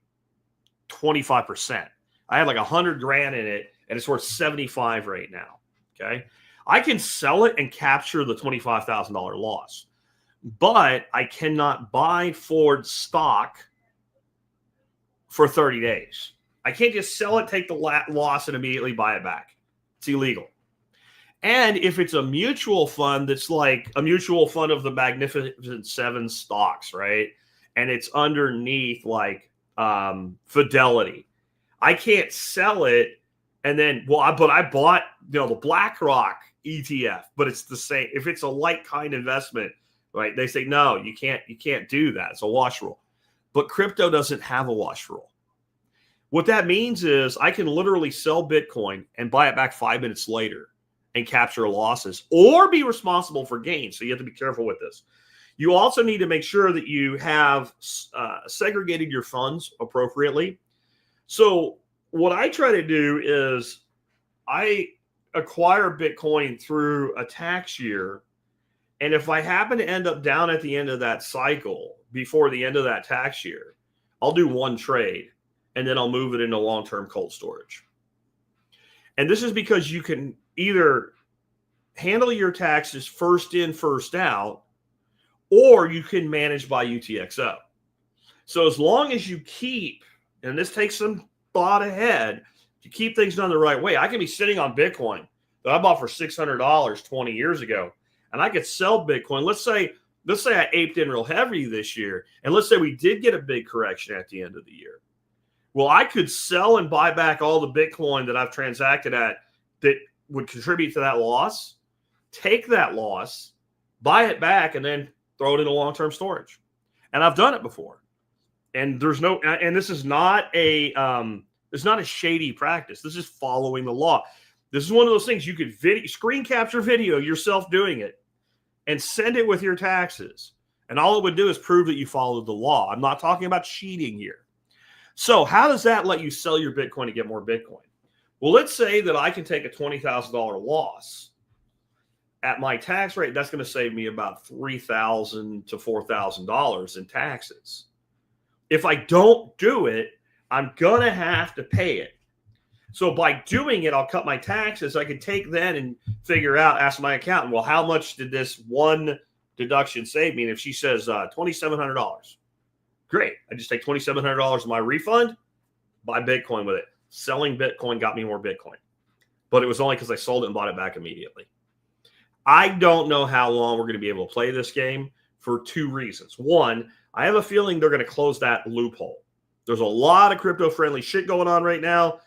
25%. I had like 100 grand in it, and it's worth 75 right now. Okay. I can sell it and capture the $25,000 loss, but I cannot buy Ford stock for 30 days. I can't just sell it, take the loss, and immediately buy it back. It's illegal. And if it's a mutual fund that's like a mutual fund of the Magnificent Seven stocks, right? And it's underneath like Fidelity, I can't sell it and then, but I bought, the BlackRock ETF, but it's the same. If it's a like kind investment, right? They say, no, you can't do that. It's a wash rule. But crypto doesn't have a wash rule. What that means is I can literally sell Bitcoin and buy it back 5 minutes later and capture losses or be responsible for gains. So you have to be careful with this. You also need to make sure that you have segregated your funds appropriately. So what I try to do is I acquire Bitcoin through a tax year. And if I happen to end up down at the end of that cycle before the end of that tax year, I'll do one trade and then I'll move it into long-term cold storage. And this is because you can either handle your taxes first in, first out, or you can manage by UTXO. So as long as you keep, and this takes some thought ahead, to keep things done the right way, I can be sitting on Bitcoin that I bought for $600 20 years ago, and I could sell Bitcoin. Let's say I aped in real heavy this year, and let's say we did get a big correction at the end of the year. Well, I could sell and buy back all the Bitcoin that I've transacted at that would contribute to that loss, take that loss, buy it back, and then throw it into long-term storage. And I've done it before. And this is not a shady practice. This is following the law. This is one of those things you could screen capture video yourself doing it and send it with your taxes. And all it would do is prove that you followed the law. I'm not talking about cheating here. So how does that let you sell your Bitcoin to get more Bitcoin? Well, let's say that I can take a $20,000 loss. At my tax rate, that's going to save me about $3,000 to $4,000 in taxes. If I don't do it, I'm going to have to pay it. So by doing it, I'll cut my taxes. I could take then and figure out, ask my accountant, well, how much did this one deduction save me? And if she says $2,700, great. I just take $2,700 of my refund, buy Bitcoin with it. Selling Bitcoin got me more Bitcoin. But it was only because I sold it and bought it back immediately. I don't know how long we're going to be able to play this game for two reasons. One, I have a feeling they're going to close that loophole. There's a lot of crypto-friendly shit going on right now.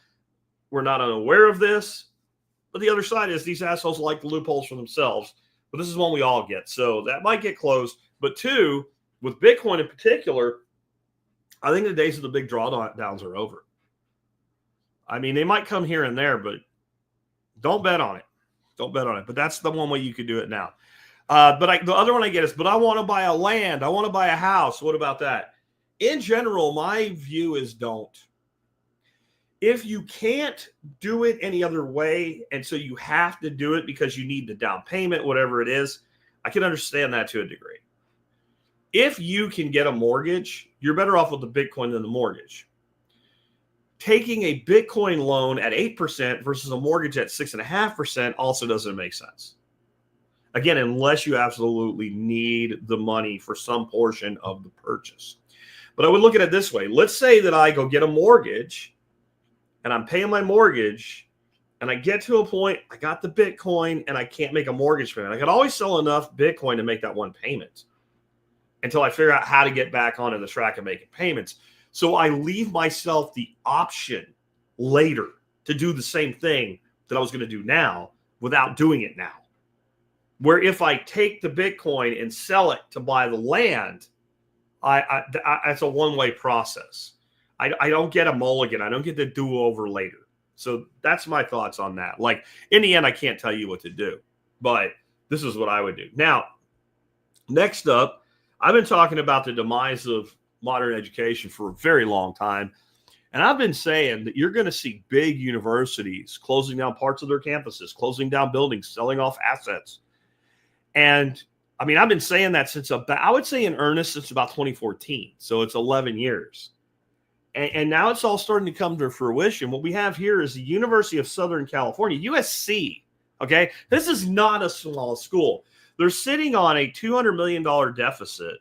We're not unaware of this. But the other side is these assholes like the loopholes for themselves. But this is one we all get. So that might get closed. But two, with Bitcoin in particular, I think the days of the big drawdowns are over. I mean, they might come here and there, but don't bet on it. Don't bet on it. But that's the one way you could do it now. The other one I get is, but I want to buy a land. I want to buy a house. What about that? In general, my view is don't. If you can't do it any other way, and so you have to do it because you need the down payment, whatever it is, I can understand that to a degree. If you can get a mortgage, you're better off with the Bitcoin than the mortgage. Taking a Bitcoin loan at 8% versus a mortgage at 6.5% also doesn't make sense. Again, unless you absolutely need the money for some portion of the purchase. But I would look at it this way. Let's say that I go get a mortgage and I'm paying my mortgage, and I get to a point, I got the Bitcoin, and I can't make a mortgage payment. I could always sell enough Bitcoin to make that one payment until I figure out how to get back onto the track of making payments. So I leave myself the option later to do the same thing that I was going to do now without doing it now. Where if I take the Bitcoin and sell it to buy the land, it's a one-way process. I don't get a mulligan. I don't get the do-over later. So that's my thoughts on that. Like, in the end, I can't tell you what to do, but this is what I would do. Now, next up, I've been talking about the demise of modern education for a very long time. And I've been saying that you're going to see big universities closing down parts of their campuses, closing down buildings, selling off assets. And I mean, I've been saying that since I would say in earnest, since about 2014. So it's 11 years. And now it's all starting to come to fruition. What we have here is the University of Southern California, USC. Okay. This is not a small school. They're sitting on a $200 million deficit,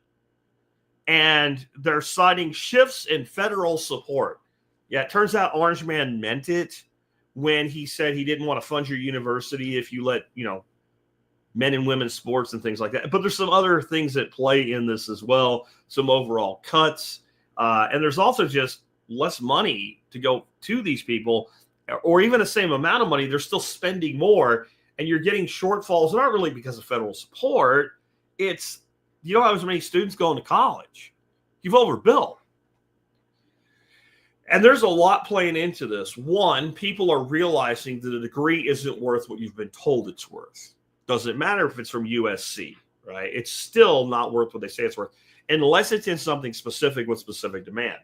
and they're citing shifts in federal support. Yeah, it turns out Orange Man meant it when he said he didn't want to fund your university if you let, men and women's sports and things like that. But there's some other things that play in this as well, some overall cuts. And there's also just less money to go to these people, or even the same amount of money. They're still spending more, and you're getting shortfalls. Not really because of federal support. It's, you don't have as many students going to college. You've overbuilt. And there's a lot playing into this. One, people are realizing that a degree isn't worth what you've been told it's worth. Doesn't matter if it's from USC, right? It's still not worth what they say it's worth, unless it's in something specific with specific demand.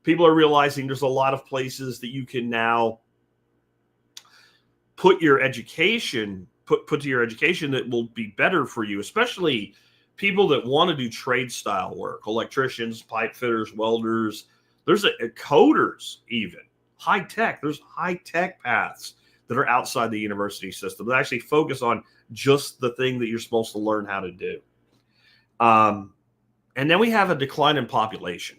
People are realizing there's a lot of places that you can now put your education, put to your education that will be better for you, especially people that want to do trade style work, electricians, pipe fitters, welders. There's coders, even high tech. There's high tech paths that are outside the university system that actually focus on just the thing that you're supposed to learn how to do. And then we have a decline in population.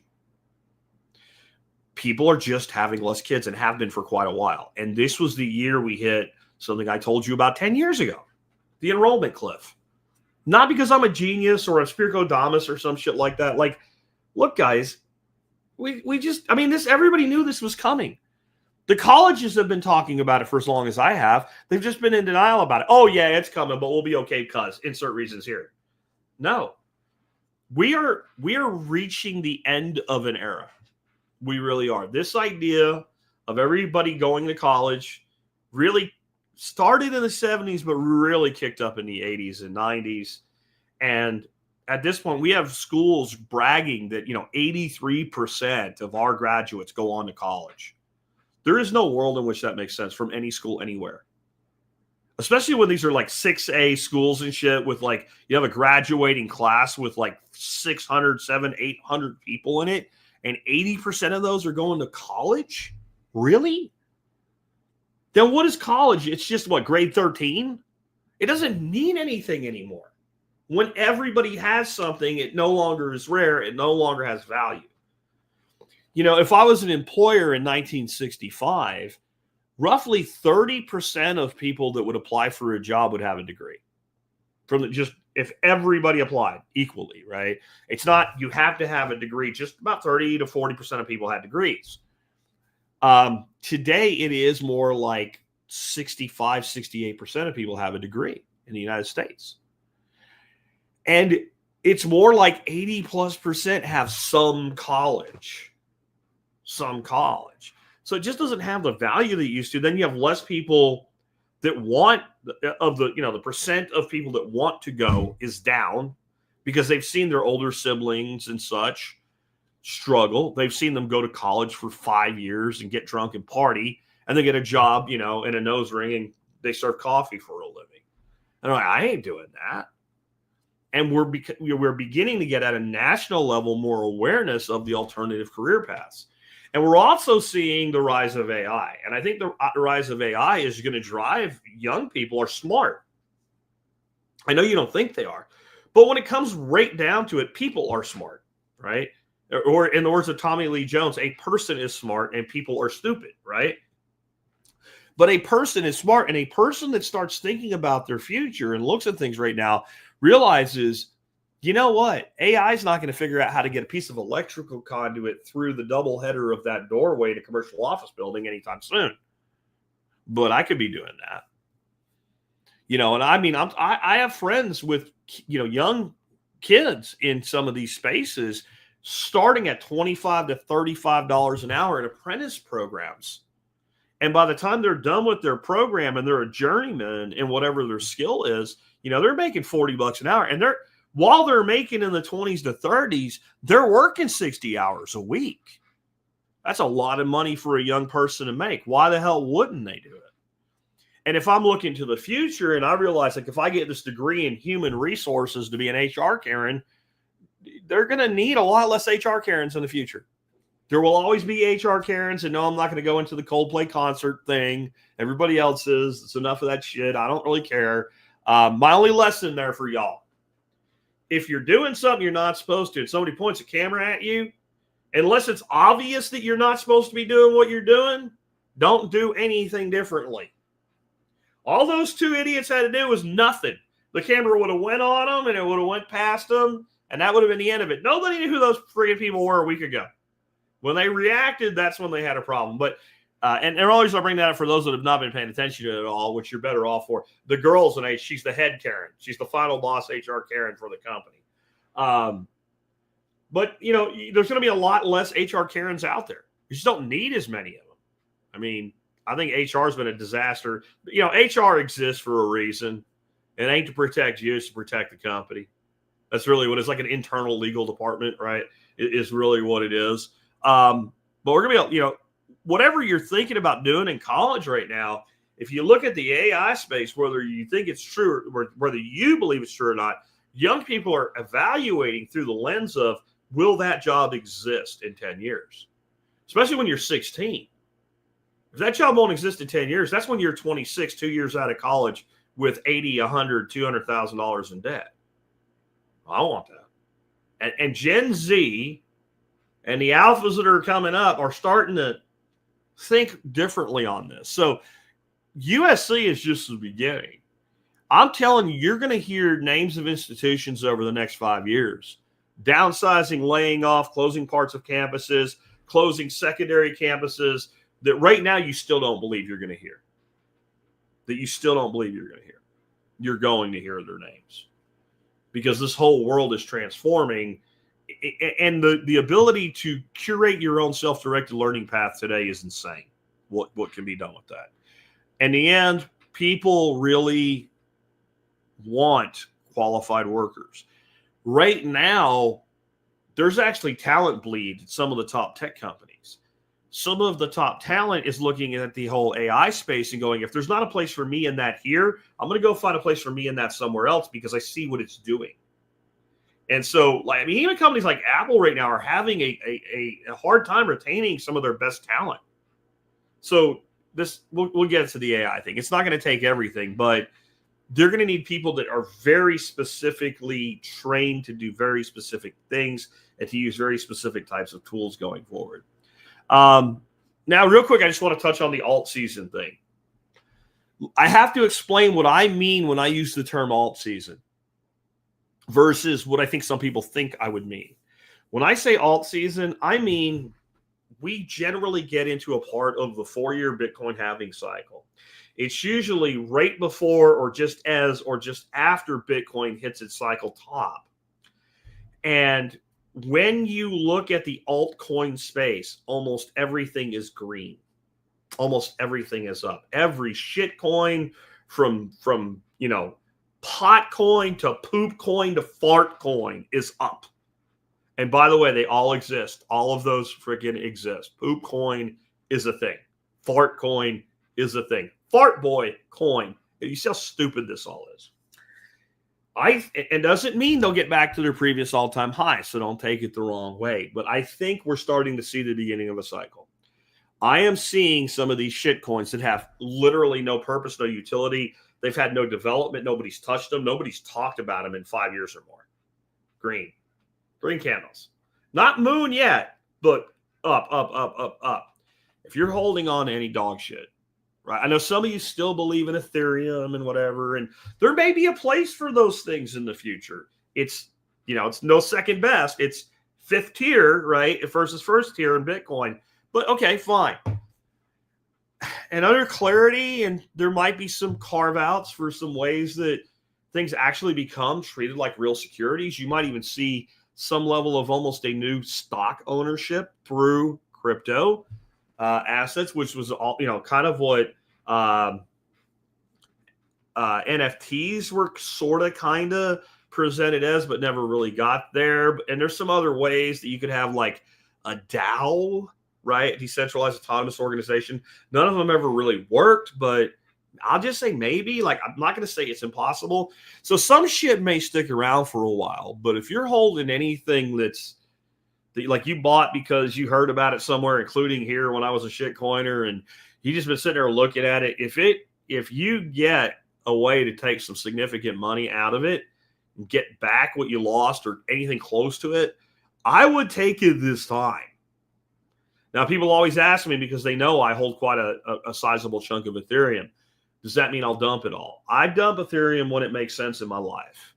People are just having less kids and have been for quite a while. And this was the year we hit something I told you about 10 years ago, the enrollment cliff. Not because I'm a genius or a Spiricodamus or some shit like that. Like, look, guys, everybody knew this was coming. The colleges have been talking about it for as long as I have. They've just been in denial about it. Oh, yeah, it's coming, but we'll be okay because insert reasons here. No. We are reaching the end of an era. We really are. This idea of everybody going to college really started in the 70s, but really kicked up in the 80s and 90s. And at this point, we have schools bragging that, 83% of our graduates go on to college. There is no world in which that makes sense from any school anywhere. Especially when these are like 6A schools and shit with like, you have a graduating class with like 600, 700, 800 people in it. And 80% of those are going to college? Really? Then what is college? It's just what, grade 13? It doesn't mean anything anymore. When everybody has something, it no longer is rare. It no longer has value. If I was an employer in 1965, roughly 30% of people that would apply for a job would have a degree. If everybody applied equally, right? It's not, you have to have a degree. Just about 30 to 40% of people had degrees. Today, it is more like 65, 68% of people have a degree in the United States. And it's more like 80+% have some college. So it just doesn't have the value that it used to. Then you have less people that want the percent of people that want to go is down because they've seen their older siblings and such struggle. They've seen them go to college for 5 years and get drunk and party and then get a job, in a nose ring and they serve coffee for a living. And I'm like, I ain't doing that. And we're beginning to get at a national level more awareness of the alternative career paths. And we're also seeing the rise of AI. And I think the rise of AI is going to drive young people are smart. I know you don't think they are. But when it comes right down to it, people are smart, right? Or in the words of Tommy Lee Jones, a person is smart and people are stupid, right? But a person is smart, and a person that starts thinking about their future and looks at things right now realizes, you know what? AI is not going to figure out how to get a piece of electrical conduit through the double header of that doorway to a commercial office building anytime soon. But I could be doing that. And I mean, I have friends with, young kids in some of these spaces starting at $25 to $35 an hour in apprentice programs. And by the time they're done with their program and they're a journeyman in whatever their skill is, they're making $40 an hour. And while they're making in the 20s to 30s, they're working 60 hours a week. That's a lot of money for a young person to make. Why the hell wouldn't they do it? And if I'm looking to the future and I realize, like, if I get this degree in human resources to be an HR Karen, they're going to need a lot less HR Karens in the future. There will always be HR Karens, and no, I'm not going to go into the Coldplay concert thing. Everybody else is. It's enough of that shit. I don't really care. My only lesson there for y'all: if you're doing something you're not supposed to, and somebody points a camera at you, unless it's obvious that you're not supposed to be doing what you're doing, don't do anything differently. All those two idiots had to do was nothing. The camera would have went on them, and it would have went past them, and that would have been the end of it. Nobody knew who those friggin' people were a week ago. When they reacted, that's when they had a problem. But and always I bring that up for those that have not been paying attention to it at all, which you're better off for. The girl's an age, she's the head Karen. She's the final boss HR Karen for the company. But there's going to be a lot less HR Karens out there. You just don't need as many of them. I mean, I think HR has been a disaster. HR exists for a reason. It ain't to protect you, it's to protect the company. That's really what it's like, an internal legal department, right? It is really what it is. But we're going to be, whatever you're thinking about doing in college right now, if you look at the AI space, whether you think it's true or whether you believe it's true or not, young people are evaluating through the lens of, will that job exist in 10 years? Especially when you're 16. If that job won't exist in 10 years, that's when you're 26, 2 years out of college with $80, $100, $200,000 in debt. I want that. And Gen Z and the alphas that are coming up are starting to think differently on this. So USC is just the beginning. I'm telling you, you're going to hear names of institutions over the next 5 years. Downsizing, laying off, closing parts of campuses, closing secondary campuses that right now you still don't believe you're going to hear. That you still don't believe you're going to hear. You're going to hear their names. Because this whole world is transforming, and the ability to curate your own self-directed learning path today is insane. What can be done with that? In the end, people really want qualified workers. Right now, there's actually talent bleed at some of the top tech companies. Some of the top talent is looking at the whole AI space and going, if there's not a place for me in that here, I'm going to go find a place for me in that somewhere else because I see what it's doing. And so, even companies like Apple right now are having a hard time retaining some of their best talent. So we'll get to the AI thing. It's not going to take everything, but they're going to need people that are very specifically trained to do very specific things and to use very specific types of tools going forward. Now, real quick, I just want to touch on the alt season thing. I have to explain what I mean when I use the term alt season versus what I think some people think I would mean. When I say alt season, I mean we generally get into a part of the 4-year Bitcoin halving cycle. It's usually right before or just after Bitcoin hits its cycle top. And when you look at the altcoin space, almost everything is green. Almost everything is up. Every shit coin from pot coin to poop coin to fart coin is up. And by the way, they all exist. All of those freaking exist. Poop coin is a thing. Fart coin is a thing. Fart boy coin. You see how stupid this all is. And doesn't mean they'll get back to their previous all-time high, so don't take it the wrong way. But I think we're starting to see the beginning of a cycle. I am seeing some of these shit coins that have literally no purpose, no utility. They've had no development. Nobody's touched them. Nobody's talked about them in 5 years or more. Green candles. Not moon yet, but up. if you're holding on to any dog shit, right? I know some of you still believe in Ethereum and whatever, and there may be a place for those things in the future. It's, it's no second best. It's fifth tier, right? Versus first tier in Bitcoin. But okay, fine. And under clarity, and there might be some carve outs for some ways that things actually become treated like real securities. You might even see some level of almost a new stock ownership through crypto assets, which was all, kind of what NFTs were sort of kind of presented as, but never really got there. And there's some other ways that you could have like a DAO, right? Decentralized autonomous organization. None of them ever really worked, but I'll just say maybe. Like, I'm not going to say it's impossible. So some shit may stick around for a while, but if you're holding anything that like you bought because you heard about it somewhere, including here when I was a shit coiner, and you just been sitting there looking at it, if you get a way to take some significant money out of it and get back what you lost or anything close to it, I would take it this time. Now, people always ask me, because they know I hold quite a sizable chunk of Ethereum, does that mean I'll dump it all? I dump Ethereum when it makes sense in my life.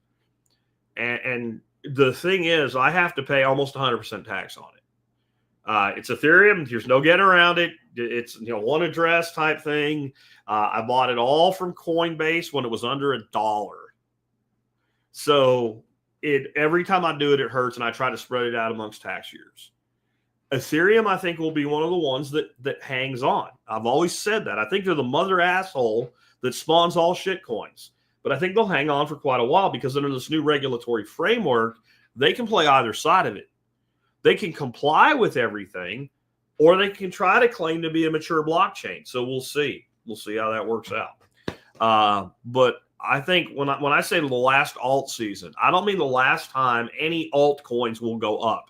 And the thing is, I have to pay almost 100% tax on it. It's Ethereum. There's no getting around it. It's one address type thing. I bought it all from Coinbase when it was under $1. So every time I do it, it hurts, and I try to spread it out amongst tax years. Ethereum, I think, will be one of the ones that hangs on. I've always said that. I think they're the mother asshole that spawns all shit coins. But I think they'll hang on for quite a while, because under this new regulatory framework, they can play either side of it. They can comply with everything, or they can try to claim to be a mature blockchain. So we'll see. We'll see how that works out. But I think when I say the last alt season, I don't mean the last time any altcoins will go up.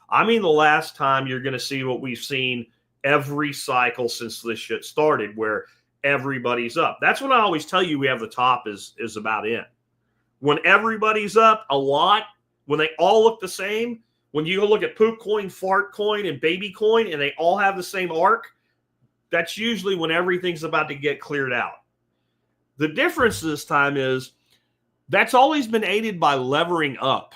I mean the last time you're going to see what we've seen every cycle since this shit started, where everybody's up. That's when I always tell you we have the top is about in. When everybody's up a lot, when they all look the same, when you go look at poop coin, fart coin, and baby coin, and they all have the same arc, that's usually when everything's about to get cleared out. The difference this time is that's always been aided by levering up.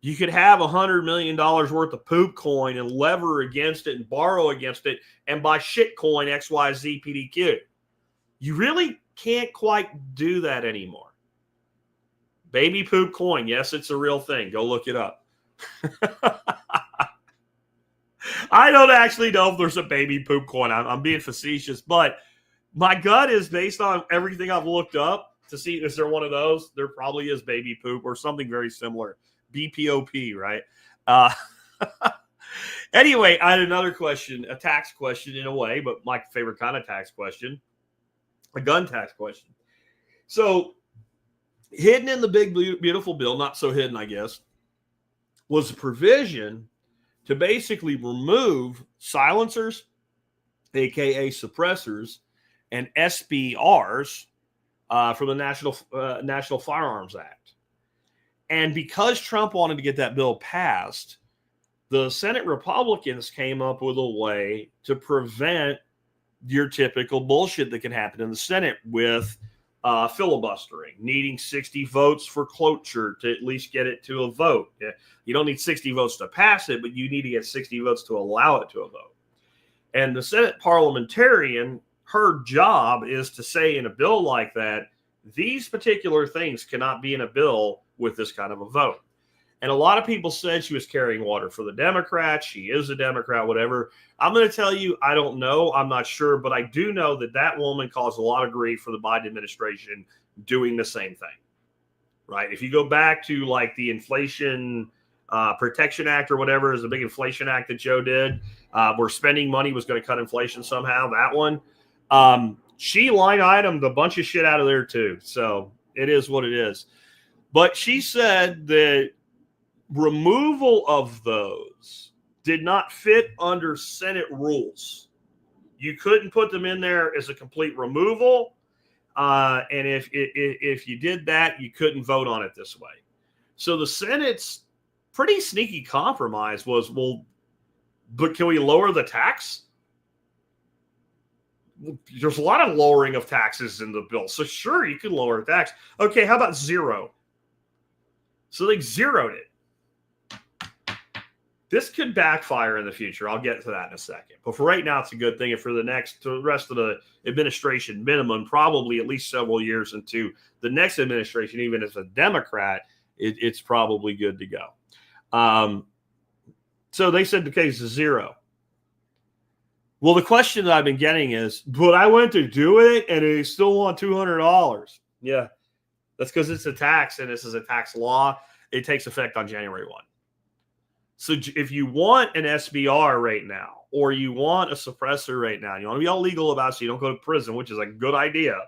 You could have $100 million worth of poop coin and lever against it and borrow against it and buy shit coin XYZ PDQ. You really can't quite do that anymore. Baby poop coin. Yes, it's a real thing. Go look it up. I don't actually know if there's a baby poop coin. I'm being facetious, but my gut is, based on everything I've looked up to see, is there one of those? There probably is baby poop or something very similar. BPOP, right? Anyway, I had another question, a tax question in a way, but my favorite kind of tax question, a gun tax question. So hidden in the big, beautiful bill, not so hidden, I guess, was a provision to basically remove silencers, aka suppressors, and SBRs from the National Firearms Act. And because Trump wanted to get that bill passed, the Senate Republicans came up with a way to prevent your typical bullshit that can happen in the Senate with filibustering, needing 60 votes for cloture to at least get it to a vote. You don't need 60 votes to pass it, but you need to get 60 votes to allow it to a vote. And the Senate parliamentarian, her job is to say in a bill like that, these particular things cannot be in a bill with this kind of a vote. And a lot of people said she was carrying water for the Democrats. She is a Democrat, whatever. I'm going to tell you, I don't know. I'm not sure. But I do know that woman caused a lot of grief for the Biden administration doing the same thing, right? If you go back to like the Inflation Protection Act or whatever, is the big inflation act that Joe did, where spending money was going to cut inflation somehow, that one, she line itemed a bunch of shit out of there too. So it is what it is. But she said that removal of those did not fit under Senate rules. You couldn't put them in there as a complete removal. And if you did that, you couldn't vote on it this way. So the Senate's pretty sneaky compromise was, well, but can we lower the tax? there's a lot of lowering of taxes in the bill. So sure, you could lower the tax. Okay, how about zero? So they zeroed it. This could backfire in the future. I'll get to that in a second. But for right now, it's a good thing. And for the rest of the administration, minimum, probably at least several years into the next administration, even as a Democrat, it's probably good to go. So they said the case is zero. Well, the question that I've been getting is, but I went to do it and they still want $200. Yeah, that's because it's a tax and this is a tax law. It takes effect on January 1. So if you want an SBR right now, or you want a suppressor right now, you want to be all legal about it so you don't go to prison, which is a good idea,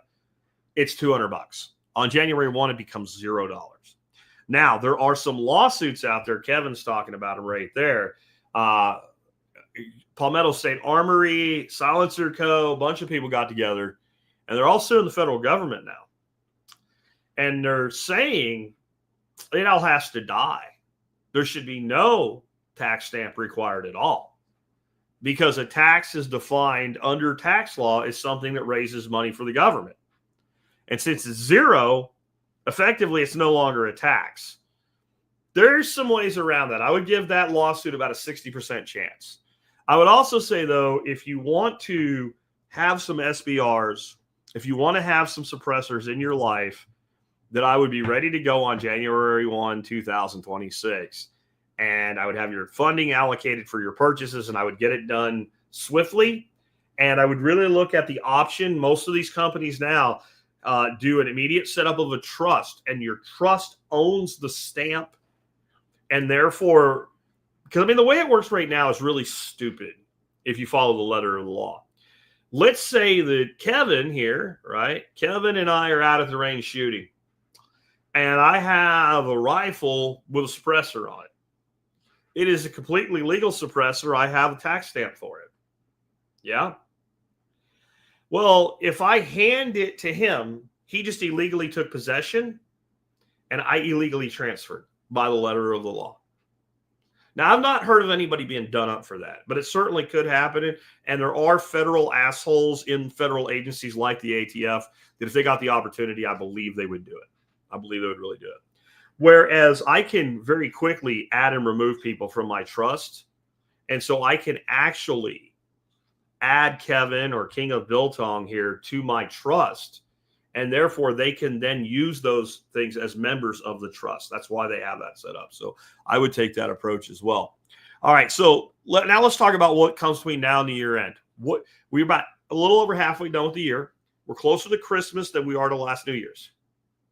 it's $200. On January 1, it becomes $0. Now, there are some lawsuits out there. Kevin's talking about them right there. Palmetto State Armory, Silencer Co., a bunch of people got together, and they're all suing the federal government now. And they're saying it all has to die. There should be no tax stamp required at all, because a tax is defined under tax law as something that raises money for the government. And since it's zero, effectively, it's no longer a tax. There's some ways around that. I would give that lawsuit about a 60% chance. I would also say, though, if you want to have some SBRs, if you want to have some suppressors in your life, that I would be ready to go on January 1, 2026. And I would have your funding allocated for your purchases, and I would get it done swiftly. And I would really look at the option. Most of these companies now do an immediate setup of a trust, and your trust owns the stamp. And therefore, because I mean, the way it works right now is really stupid if you follow the letter of the law. Let's say that Kevin here, right? Kevin and I are out at the range shooting, and I have a rifle with a suppressor on it. It is a completely legal suppressor. I have a tax stamp for it. Yeah. Well, if I hand it to him, he just illegally took possession, and I illegally transferred by the letter of the law. Now, I've not heard of anybody being done up for that, but it certainly could happen. And there are federal assholes in federal agencies like the ATF that if they got the opportunity, I believe they would do it. I believe they would really do it. Whereas I can very quickly add and remove people from my trust. And so I can actually add Kevin or King of Biltong here to my trust. And therefore, they can then use those things as members of the trust. That's why they have that set up. So I would take that approach as well. All right. So now let's talk about what comes between now and the year end. We're about a little over halfway done with the year. We're closer to Christmas than we are to last New Year's.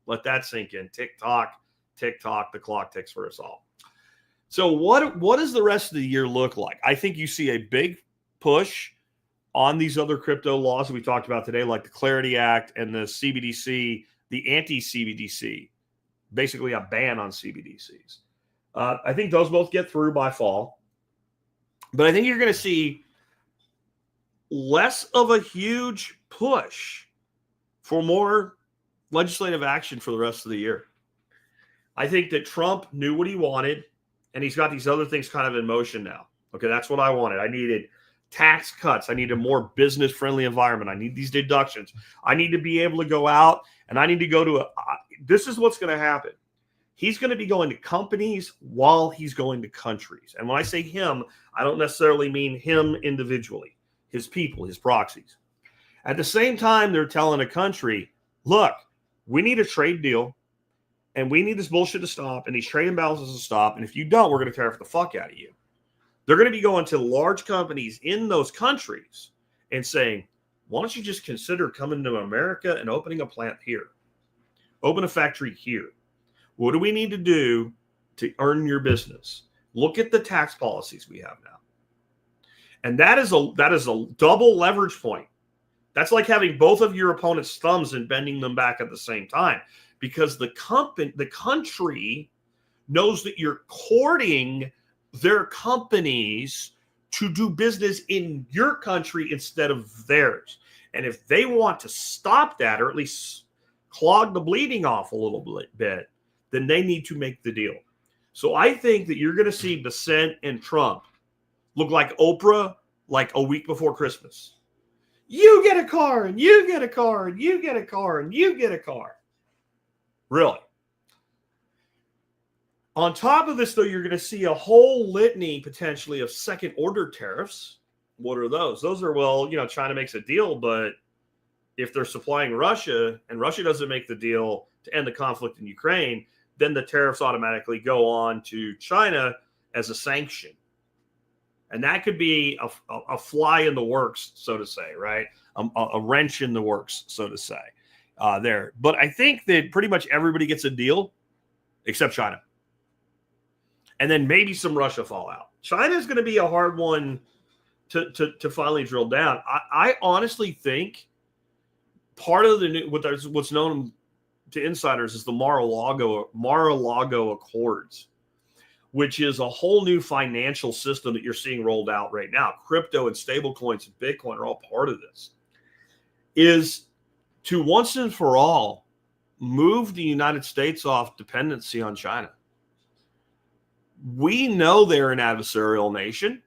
Let that sink in. Tick tock, the clock ticks for us all. So what does the rest of the year look like? I think you see a big push on these other crypto laws that we talked about today, like the Clarity Act and the CBDC, the Anti-CBDC, basically a ban on CBDCs. I think those both get through by fall. But I think you're going to see less of a huge push for more legislative action for the rest of the year. I think that Trump knew what he wanted, and he's got these other things kind of in motion now. Okay, that's what I wanted. I needed tax cuts. I need a more business-friendly environment. I need these deductions. I need to be able to go out, and I need to go to this is what's going to happen. He's going to be going to companies while he's going to countries. And when I say him, I don't necessarily mean him individually, his people, his proxies. At the same time, they're telling a country, look, we need a trade deal, and we need this bullshit to stop, and these trade imbalances to stop, and if you don't, we're going to tariff the fuck out of you. They're going to be going to large companies in those countries and saying, why don't you just consider coming to America and opening a plant here? Open a factory here. What do we need to do to earn your business? Look at the tax policies we have now. And that is a double leverage point. That's like having both of your opponent's thumbs and bending them back at the same time, because the country knows that you're courting their companies to do business in your country instead of theirs. And if they want to stop that, or at least clog the bleeding off a little bit, then they need to make the deal. So I think that you're going to see Bessent and Trump look like Oprah like a week before Christmas. You get a car, and you get a car, and you get a car, and you get a car. Really. On top of this, though, you're going to see a whole litany potentially of second-order tariffs. What are those? Those are, well, China makes a deal, but if they're supplying Russia and Russia doesn't make the deal to end the conflict in Ukraine, then the tariffs automatically go on to China as a sanction. And that could be a fly in the works, so to say, right? A wrench in the works, so to say, there. But I think that pretty much everybody gets a deal except China. And then maybe some Russia fallout. China is going to be a hard one to finally drill down. I honestly think part of what's known to insiders is the Mar-a-Lago Accords, which is a whole new financial system that you're seeing rolled out right now. Crypto and stablecoins and Bitcoin are all part of this. Is to once and for all move the United States off dependency on China. We know they're an adversarial nation.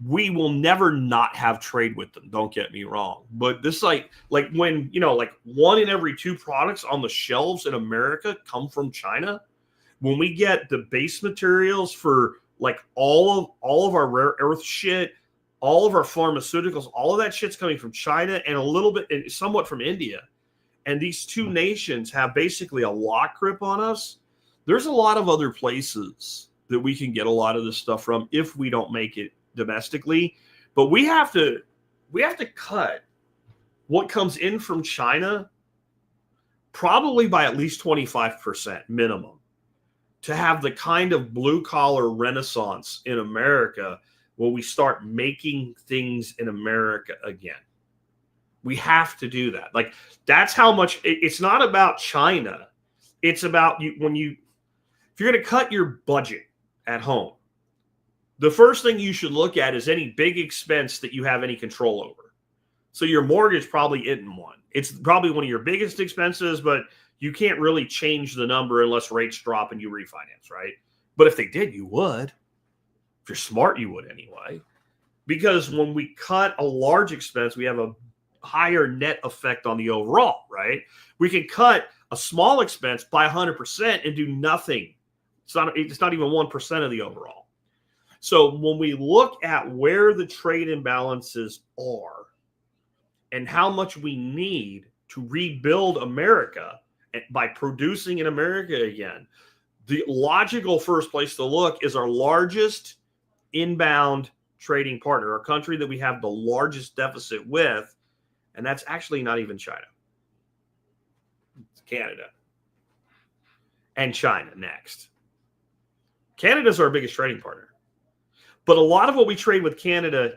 We will never not have trade with them. Don't get me wrong. But this like when, like 1 in every 2 products on the shelves in America come from China. When we get the base materials for like all of our rare earth shit, all of our pharmaceuticals, all of that shit's coming from China and a little bit, somewhat from India. And these two nations have basically a lock grip on us. There's a lot of other places that we can get a lot of this stuff from if we don't make it domestically. But we have to cut what comes in from China probably by at least 25% minimum to have the kind of blue collar renaissance in America where we start making things in America again. We have to do that. Like, that's how much it's not about China. It's about if you're going to cut your budget at home, the first thing you should look at is any big expense that you have any control over. So your mortgage probably isn't one. It's probably one of your biggest expenses, but you can't really change the number unless rates drop and you refinance, right? But if they did, you would. If you're smart, you would anyway. Because when we cut a large expense, we have a higher net effect on the overall, right? We can cut a small expense by 100% and do nothing. It's not even 1% of the overall. So when we look at where the trade imbalances are and how much we need to rebuild America by producing in America again, the logical first place to look is our largest inbound trading partner, our country that we have the largest deficit with, and that's actually not even China. It's Canada. And China next. Canada's our biggest trading partner. But a lot of what we trade with Canada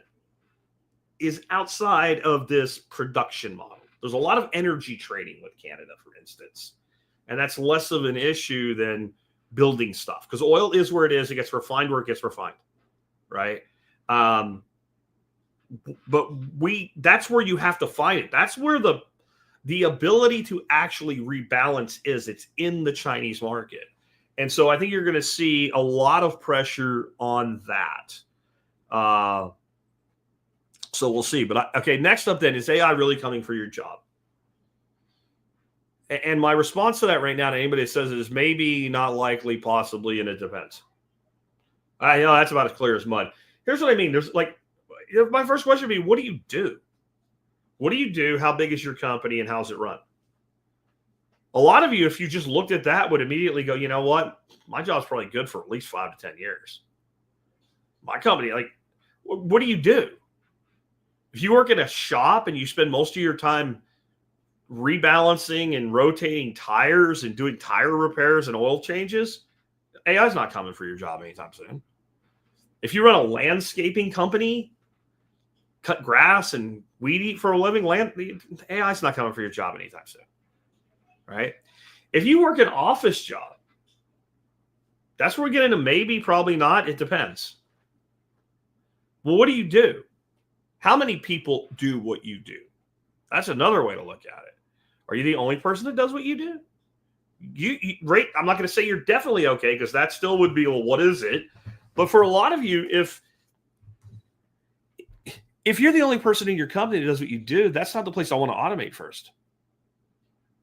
is outside of this production model. There's a lot of energy trading with Canada, for instance. And that's less of an issue than building stuff. Because oil is where it is. It gets refined where it gets refined. Right? But that's where you have to find it. That's where the ability to actually rebalance is. It's in the Chinese market. And so I think you're going to see a lot of pressure on that. So we'll see. But okay, next up then, is AI really coming for your job? And my response to that right now to anybody that says it is maybe, not likely, possibly, and it depends. I know that's about as clear as mud. Here's what I mean. There's my first question would be, what do you do? What do you do? How big is your company and how's it run? A lot of you, if you just looked at that, would immediately go, you know what? My job's probably good for at least 5 to 10 years. My company, what do you do? If you work in a shop and you spend most of your time rebalancing and rotating tires and doing tire repairs and oil changes, AI's not coming for your job anytime soon. If you run a landscaping company, cut grass and weed eat for a living, AI's not coming for your job anytime soon. Right? If you work an office job, that's where we get into maybe, probably not. It depends. Well, what do you do? How many people do what you do? That's another way to look at it. Are you the only person that does what you do? Right? I'm not going to say you're definitely okay, because that still would be, well, what is it? But for a lot of you, If you're the only person in your company that does what you do, that's not the place I want to automate first.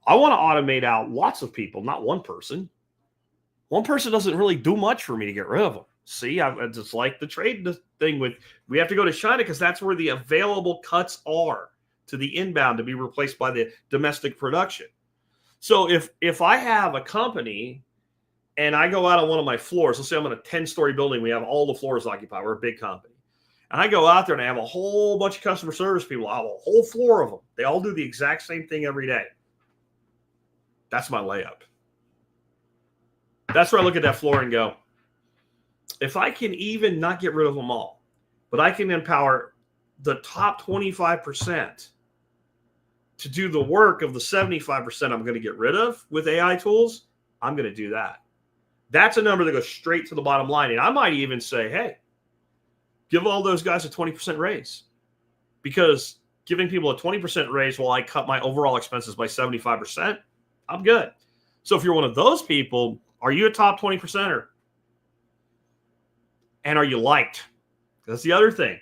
I want to automate out lots of people, not one person. One person doesn't really do much for me to get rid of them. See, it's just like the trade thing with, we have to go to China because that's where the available cuts are to the inbound to be replaced by the domestic production. So if I have a company and I go out on one of my floors, let's say I'm in a 10-story building, we have all the floors occupied, we're a big company. And I go out there and I have a whole bunch of customer service people. I have a whole floor of them. They all do the exact same thing every day. That's my layup. That's where I look at that floor and go, if I can even not get rid of them all, but I can empower the top 25% to do the work of the 75% I'm going to get rid of with AI tools, I'm going to do that. That's a number that goes straight to the bottom line. And I might even say, hey, give all those guys a 20% raise, because giving people a 20% raise while I cut my overall expenses by 75%, I'm good. So if you're one of those people, are you a top 20%er? And are you liked? That's the other thing.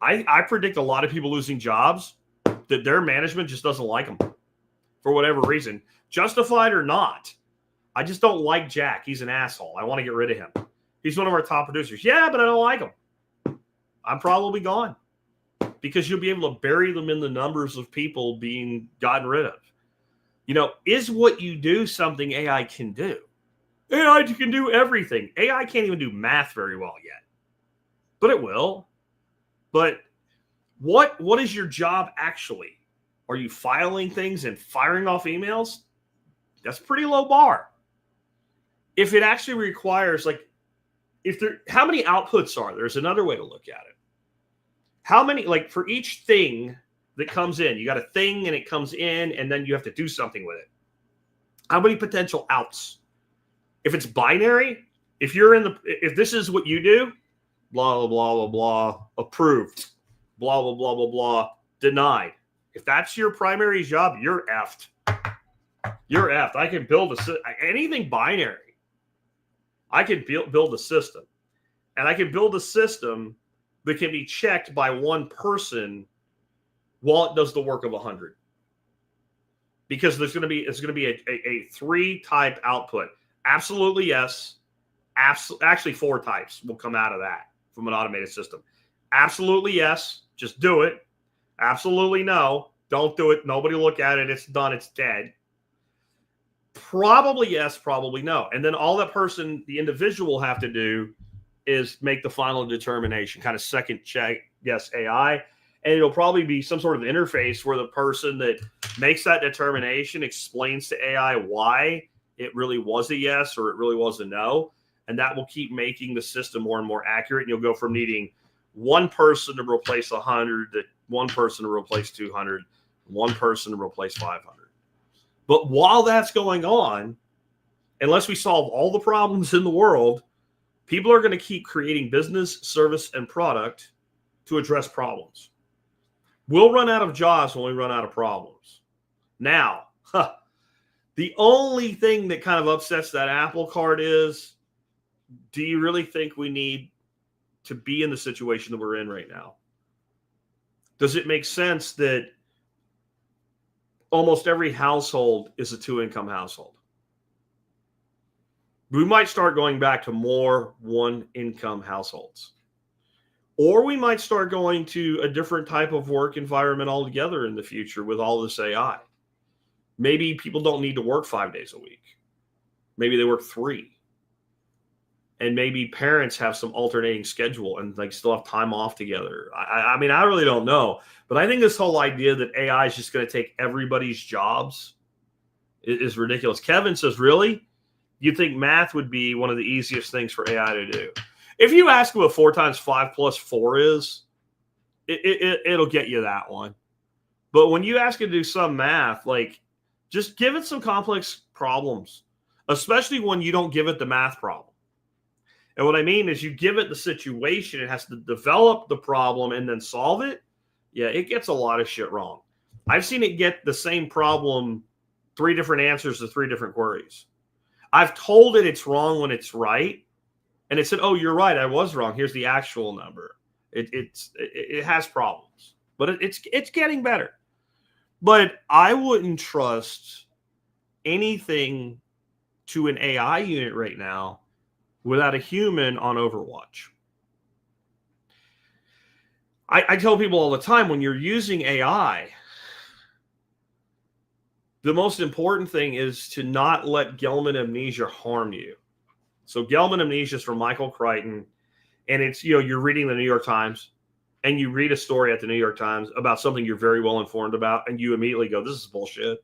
I predict a lot of people losing jobs that their management just doesn't like them for whatever reason, justified or not. I just don't like Jack. He's an asshole. I want to get rid of him. He's one of our top producers. Yeah, but I don't like him. I'm probably gone, because you'll be able to bury them in the numbers of people being gotten rid of. You know, is what you do something AI can do? AI can do everything. AI can't even do math very well yet, but it will. But what is your job actually? Are you filing things and firing off emails? That's a pretty low bar. If it actually requires, like, how many outputs are there? There's another way to look at it. How many, like, for each thing that comes in, you got a thing and it comes in and then you have to do something with it. How many potential outs? If it's binary, if this is what you do, blah, blah, blah, blah, blah, approved, blah, blah, blah, blah, blah, denied. If that's your primary job, you're effed. You're effed. I can build anything binary. I can build a system. And I can build a system that can be checked by one person while it does the work of 100. Because it's going to be a 3-type output. Absolutely yes. Actually 4 types will come out of that from an automated system. Absolutely yes. Just do it. Absolutely no. Don't do it. Nobody look at it. It's done. It's dead. Probably yes, probably no. And then all that person, the individual, will have to do is make the final determination, kind of second check, yes, AI. And it'll probably be some sort of interface where the person that makes that determination explains to AI why it really was a yes or it really was a no. And that will keep making the system more and more accurate. And you'll go from needing one person to replace 100 to one person to replace 200, one person to replace 500. But while that's going on, unless we solve all the problems in the world, people are going to keep creating business, service, and product to address problems. We'll run out of jobs when we run out of problems. Now, the only thing that kind of upsets that apple cart is, do you really think we need to be in the situation that we're in right now? Does it make sense that almost every household is a 2-income household? We might start going back to more 1-income households. Or we might start going to a different type of work environment altogether in the future with all this AI. Maybe people don't need to work 5 days a week. Maybe they work 3. And maybe parents have some alternating schedule and like still have time off together. I mean, I really don't know. But I think this whole idea that AI is just going to take everybody's jobs is ridiculous. Kevin says, really? You think math would be one of the easiest things for AI to do? If you ask him what 4 times 5 plus 4 is, it'll get you that one. But when you ask it to do some math, like, just give it some complex problems, especially when you don't give it the math problem. And what I mean is, you give it the situation, it has to develop the problem and then solve it. Yeah, it gets a lot of shit wrong. I've seen it get the same problem, 3 different answers to 3 different queries. I've told it it's wrong when it's right. And it said, oh, you're right, I was wrong. Here's the actual number. It has problems, but it's getting better. But I wouldn't trust anything to an AI unit right now without a human on Overwatch. I tell people all the time, when you're using AI, the most important thing is to not let Gelman amnesia harm you. So Gelman amnesia is from Michael Crichton, and it's, you're reading the New York Times, and you read a story at the New York Times about something you're very well informed about, and you immediately go, this is bullshit.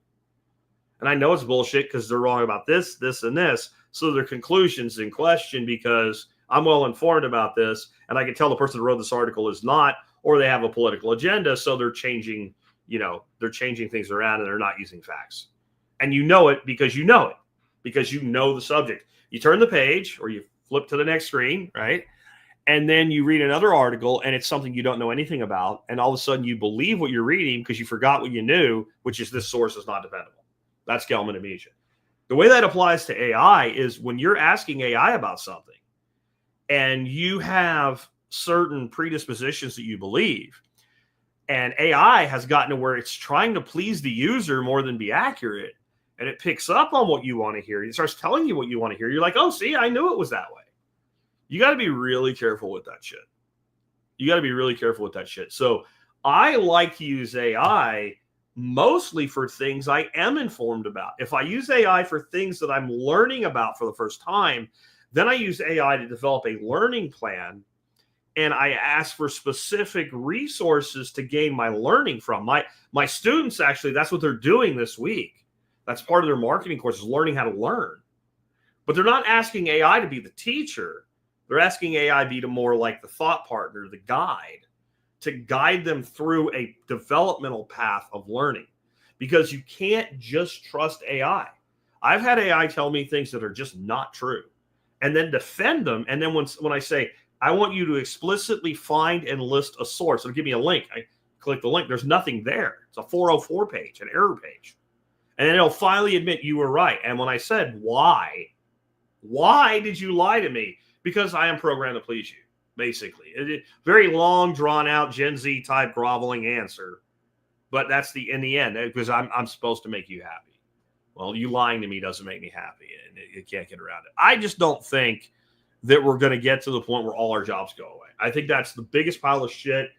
And I know it's bullshit because they're wrong about this, this, and this. So their conclusions in question because I'm well informed about this, and I can tell the person who wrote this article is not, or they have a political agenda, so they're changing, they're changing things around and they're not using facts. And you know it because you know the subject. You turn the page or you flip to the next screen, right? And then you read another article and it's something you don't know anything about. And all of a sudden you believe what you're reading because you forgot what you knew, which is this source is not dependable. That's Gelman amnesia. The way that applies to AI is when you're asking AI about something and you have certain predispositions that you believe, and AI has gotten to where it's trying to please the user more than be accurate, and it picks up on what you want to hear. It starts telling you what you want to hear. You're like, oh, see, I knew it was that way. You got to be really careful with that shit. So I like to use AI mostly for things I am informed about. If I use AI for things that I'm learning about for the first time, then I use AI to develop a learning plan, and I ask for specific resources to gain my learning from. My students, actually, that's what they're doing this week. That's part of their marketing course, is learning how to learn. But they're not asking AI to be the teacher. They're asking AI to be more like the thought partner, the guide, to guide them through a developmental path of learning. Because you can't just trust AI. I've had AI tell me things that are just not true and then defend them. And then when I say, I want you to explicitly find and list a source, it'll give me a link. I click the link. There's nothing there. It's a 404 page, an error page. And then it'll finally admit you were right. And when I said, why did you lie to me? Because I am programmed to please you, basically. Very long, drawn out, Gen Z type groveling answer. But that's in the end, because I'm supposed to make you happy. Well, you lying to me doesn't make me happy, and you can't get around it. I just don't think that we're going to get to the point where all our jobs go away. I think that's the biggest pile of shit.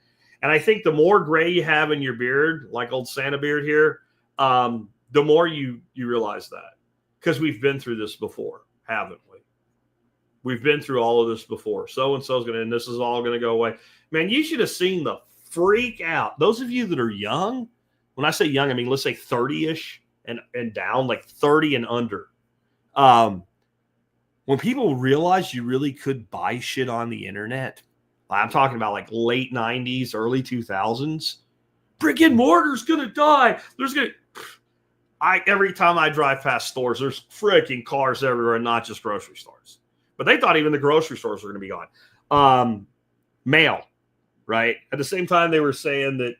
And I think the more gray you have in your beard, like old Santa beard here, the more you realize that. Because we've been through this before, haven't we? We've been through all of this before. So-and-so's going to, and this is all going to go away. Man, you should have seen the freak out. Those of you that are young, when I say young, I mean, let's say 30-ish and down, like 30 and under. When people realize you really could buy shit on the internet, I'm talking about like late 90s, early 2000s, brick and mortar's going to die. Every time I drive past stores, there's freaking cars everywhere, and not just grocery stores. But they thought even the grocery stores were going to be gone. Mail, right? At the same time, they were saying that,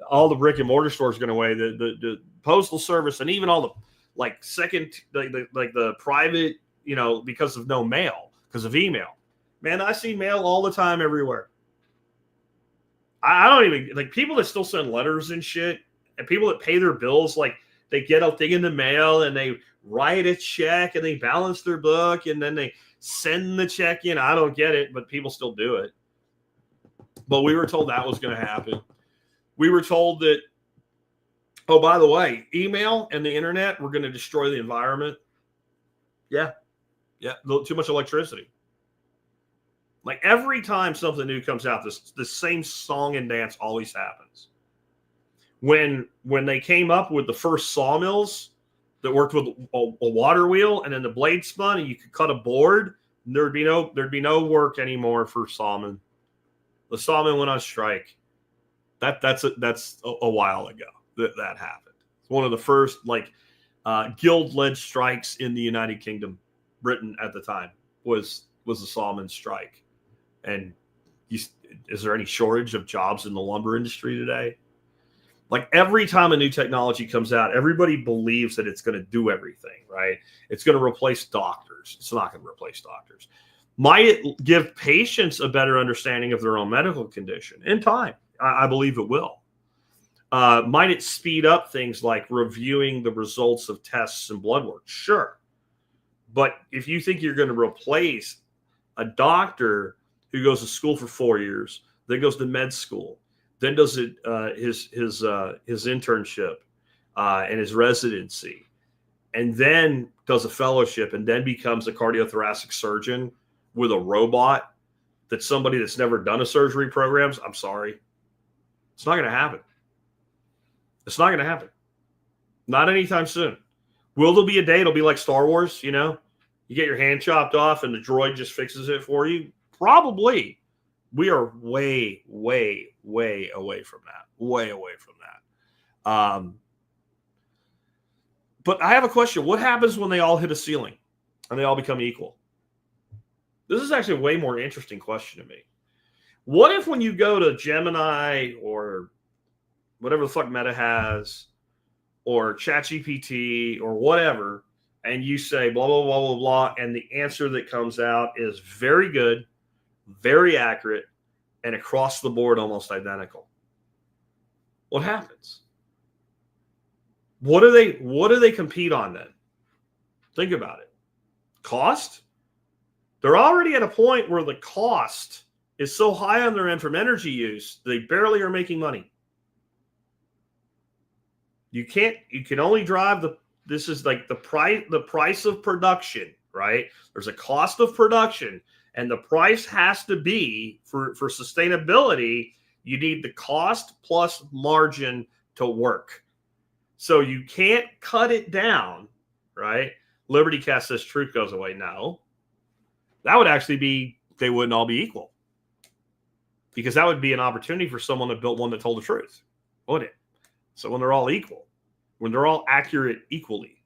all the brick and mortar stores are going away. The postal service and even all the the private, because of no mail, because of email. Man, I see mail all the time everywhere. I don't even, people that still send letters and shit, and people that pay their bills, they get a thing in the mail and they write a check and they balance their book and then they send the check in. I don't get it, but people still do it. But we were told that was going to happen. We were told that, oh, by the way, email and the internet were going to destroy the environment. Yeah. Too much electricity. Every time something new comes out, the same song and dance always happens. When they came up with the first sawmills that worked with a water wheel and then the blade spun and you could cut a board, there'd be no work anymore for sawmen. The sawmen went on strike. That's a while ago that happened. It's one of the first guild-led strikes in the United Kingdom. Britain at the time was the sawman strike. And is there any shortage of jobs in the lumber industry today? Every time a new technology comes out, everybody believes that it's going to do everything, right? It's going to replace doctors. It's not going to replace doctors. Might it give patients a better understanding of their own medical condition? In time, I believe it will. Might it speed up things like reviewing the results of tests and blood work? Sure. But if you think you're going to replace a doctor who goes to school for 4 years, then goes to med school, then does his internship and his residency, and then does a fellowship, and then becomes a cardiothoracic surgeon with a robot that's somebody that's never done a surgery programs, I'm sorry. It's not going to happen. It's not going to happen. Not anytime soon. Will there be a day it'll be like Star Wars, you know? You get your hand chopped off and the droid just fixes it for you? Probably. We are way, way, way away from that. Way away from that. But I have a question. What happens when they all hit a ceiling and they all become equal? This is actually a way more interesting question to me. What if when you go to Gemini or whatever the fuck Meta has, or ChatGPT or whatever, and you say blah, blah, blah, blah, blah, and the answer that comes out is very good, very accurate, and across the board almost identical? What happens? What do they compete on then? Think about it. Cost? They're already at a point where the cost is so high on their end from energy use, they barely are making money. You can only drive this is like the price of production, right? There's a cost of production, and the price has to be for sustainability. You need the cost plus margin to work. So you can't cut it down, right? Liberty Cast says truth goes away. No, that would actually be, they wouldn't all be equal, because that would be an opportunity for someone that built one that told the truth, wouldn't it? So when they're all equal, when they're all accurate equally,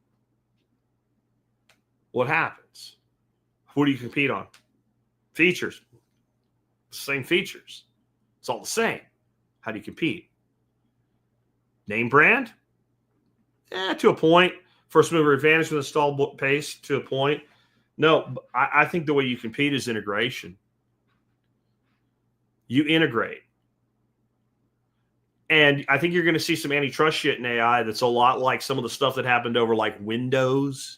what happens? Who do you compete on? Features. Same features. It's all the same. How do you compete? Name brand? To a point. First mover advantage with installed pace, to a point. No, I think the way you compete is integration. You integrate. And I think you're going to see some antitrust shit in AI that's a lot like some of the stuff that happened over like Windows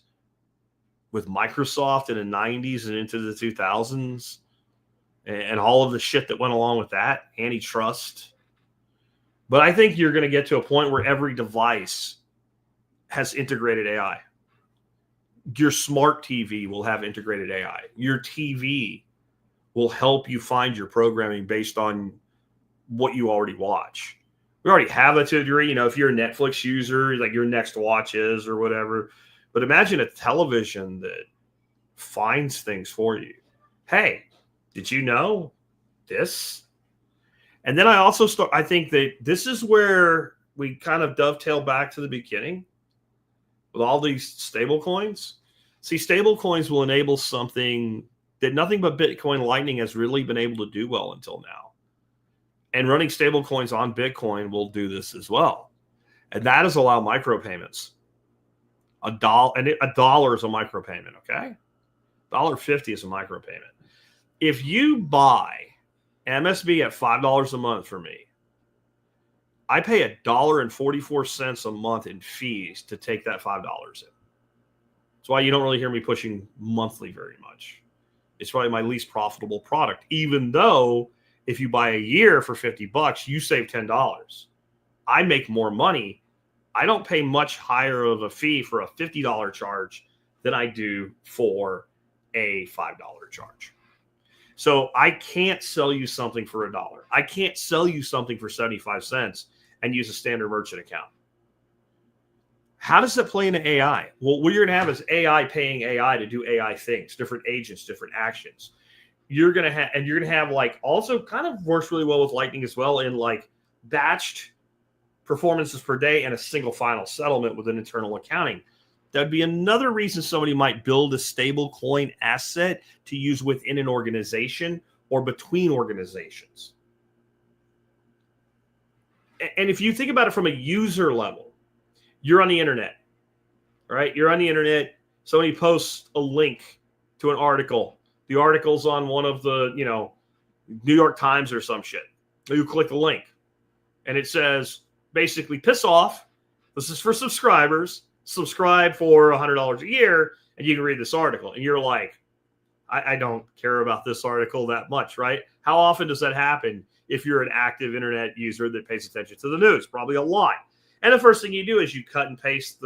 with Microsoft in the 90s and into the 2000s, and all of the shit that went along with that, antitrust. But I think you're going to get to a point where every device has integrated AI. Your smart TV will have integrated AI. Your TV will help you find your programming based on what you already watch. We already have that to a degree. You know, if you're a Netflix user, like your next watch is or whatever. But imagine a television that finds things for you. Hey, did you know this? And then I think that this is where we kind of dovetail back to the beginning with all these stable coins. See, stable coins will enable something that nothing but Bitcoin Lightning has really been able to do well until now. And running stable coins on Bitcoin will do this as well. And that is allow micropayments. $1 is a micropayment, okay? $1.50 is a micropayment. If you buy MSB at $5 a month for me, I pay $1.44 a month in fees to take that $5 in. That's why you don't really hear me pushing monthly very much. It's probably my least profitable product, even though if you buy a year for $50, you save $10. I make more money. I don't pay much higher of a fee for a $50 charge than I do for a $5 charge. So I can't sell you something for $1. I can't sell you something for 75 cents and use a standard merchant account. How does that play into AI? Well, what you're going to have is AI paying AI to do AI things, different agents, different actions. You're going to have like also kind of works really well with Lightning as well in like batched performances per day and a single final settlement with an internal accounting. That'd be another reason somebody might build a stable coin asset to use within an organization or between organizations. And if you think about it from a user level, you're on the internet, right? You're on the internet. Somebody posts a link to an article The article's on one of the, New York Times or some shit. You click the link and it says, basically, piss off. This is for subscribers. Subscribe for $100 a year and you can read this article. And you're like, I don't care about this article that much, right? How often does that happen if you're an active internet user that pays attention to the news? Probably a lot. And the first thing you do is you cut and paste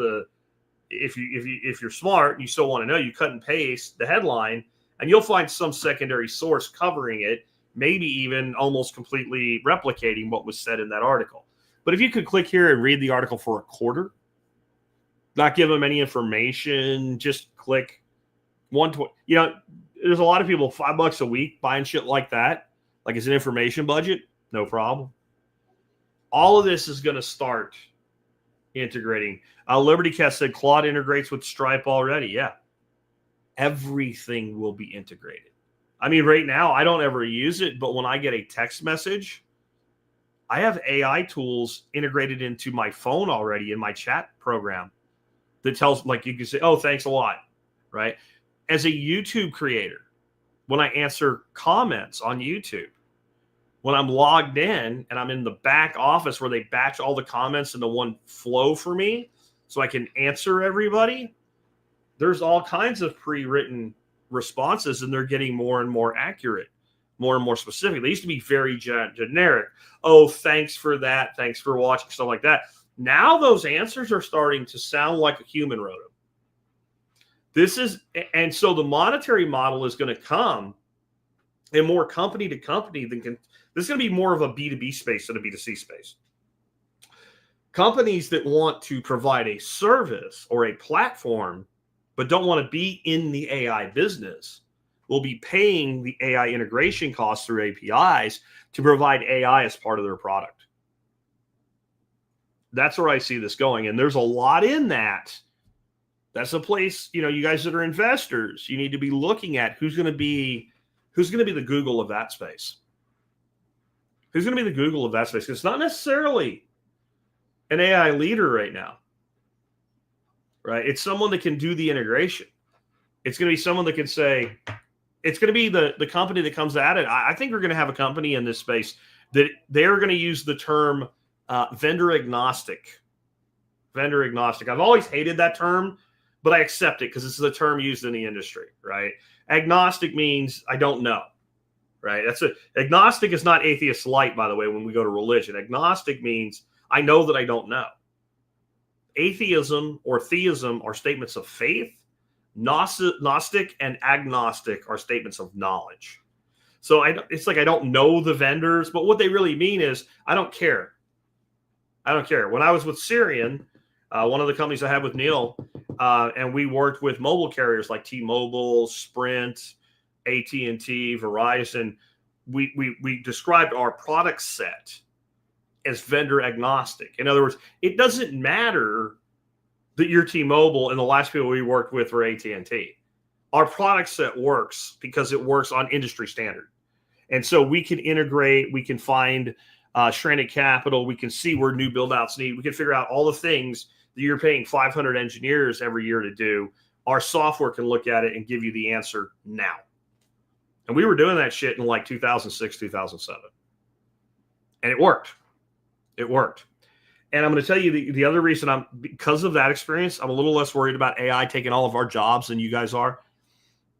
if you're smart and you still want to know, you cut and paste the headline and you'll find some secondary source covering it, maybe even almost completely replicating what was said in that article. But if you could click here and read the article for a quarter, not give them any information, just click 120. There's a lot of people $5 a week buying shit like that. Like it's an information budget, no problem. All of this is going to start integrating. Liberty Cat said Claude integrates with Stripe already. Yeah. Everything will be integrated. I mean, right now, I don't ever use it, but when I get a text message, I have AI tools integrated into my phone already in my chat program that tells, like, you can say, oh, thanks a lot, right? As a YouTube creator, when I answer comments on YouTube, when I'm logged in and I'm in the back office where they batch all the comments into one flow for me so I can answer everybody, there's all kinds of pre-written responses and they're getting more and more accurate, more and more specific. They used to be very generic. Oh, thanks for that. Thanks for watching, stuff like that. Now those answers are starting to sound like a human wrote them. And so the monetary model is going to come and more company to company this is going to be more of a B2B space than a B2C space. Companies that want to provide a service or a platform but don't want to be in the AI business will be paying the AI integration costs through APIs to provide AI as part of their product. That's where I see this going. And there's a lot in that. That's a place, you guys that are investors, you need to be looking at who's going to be the Google of that space. Who's going to be the Google of that space? Because it's not necessarily an AI leader right now, right? It's someone that can do the integration. It's going to be someone that can say, it's going to be the company that comes at it. I think we're going to have a company in this space that they're going to use the term vendor agnostic. Vendor agnostic. I've always hated that term, but I accept it because it's the term used in the industry, right? Agnostic means I don't know, right? Agnostic is not atheist light, by the way, when we go to religion. Agnostic means I know that I don't know. Atheism or theism are statements of faith. Gnostic and agnostic are statements of knowledge. So it's like I don't know the vendors, but what they really mean is I don't care. I don't care. When I was with Syrian, one of the companies I had with Neil, and we worked with mobile carriers like T-Mobile, Sprint, AT&T, Verizon, we described our product set as vendor agnostic. In other words, it doesn't matter that you're T-Mobile and the last people we worked with were AT&T. Our product set works because it works on industry standard. And so we can integrate, we can find stranded capital, we can see where new build outs need, we can figure out all the things that you're paying 500 engineers every year to do. Our software can look at it and give you the answer now. And we were doing that shit in like 2006, 2007. And it worked. It worked. And I'm going to tell you the other reason because of that experience, I'm a little less worried about AI taking all of our jobs than you guys are.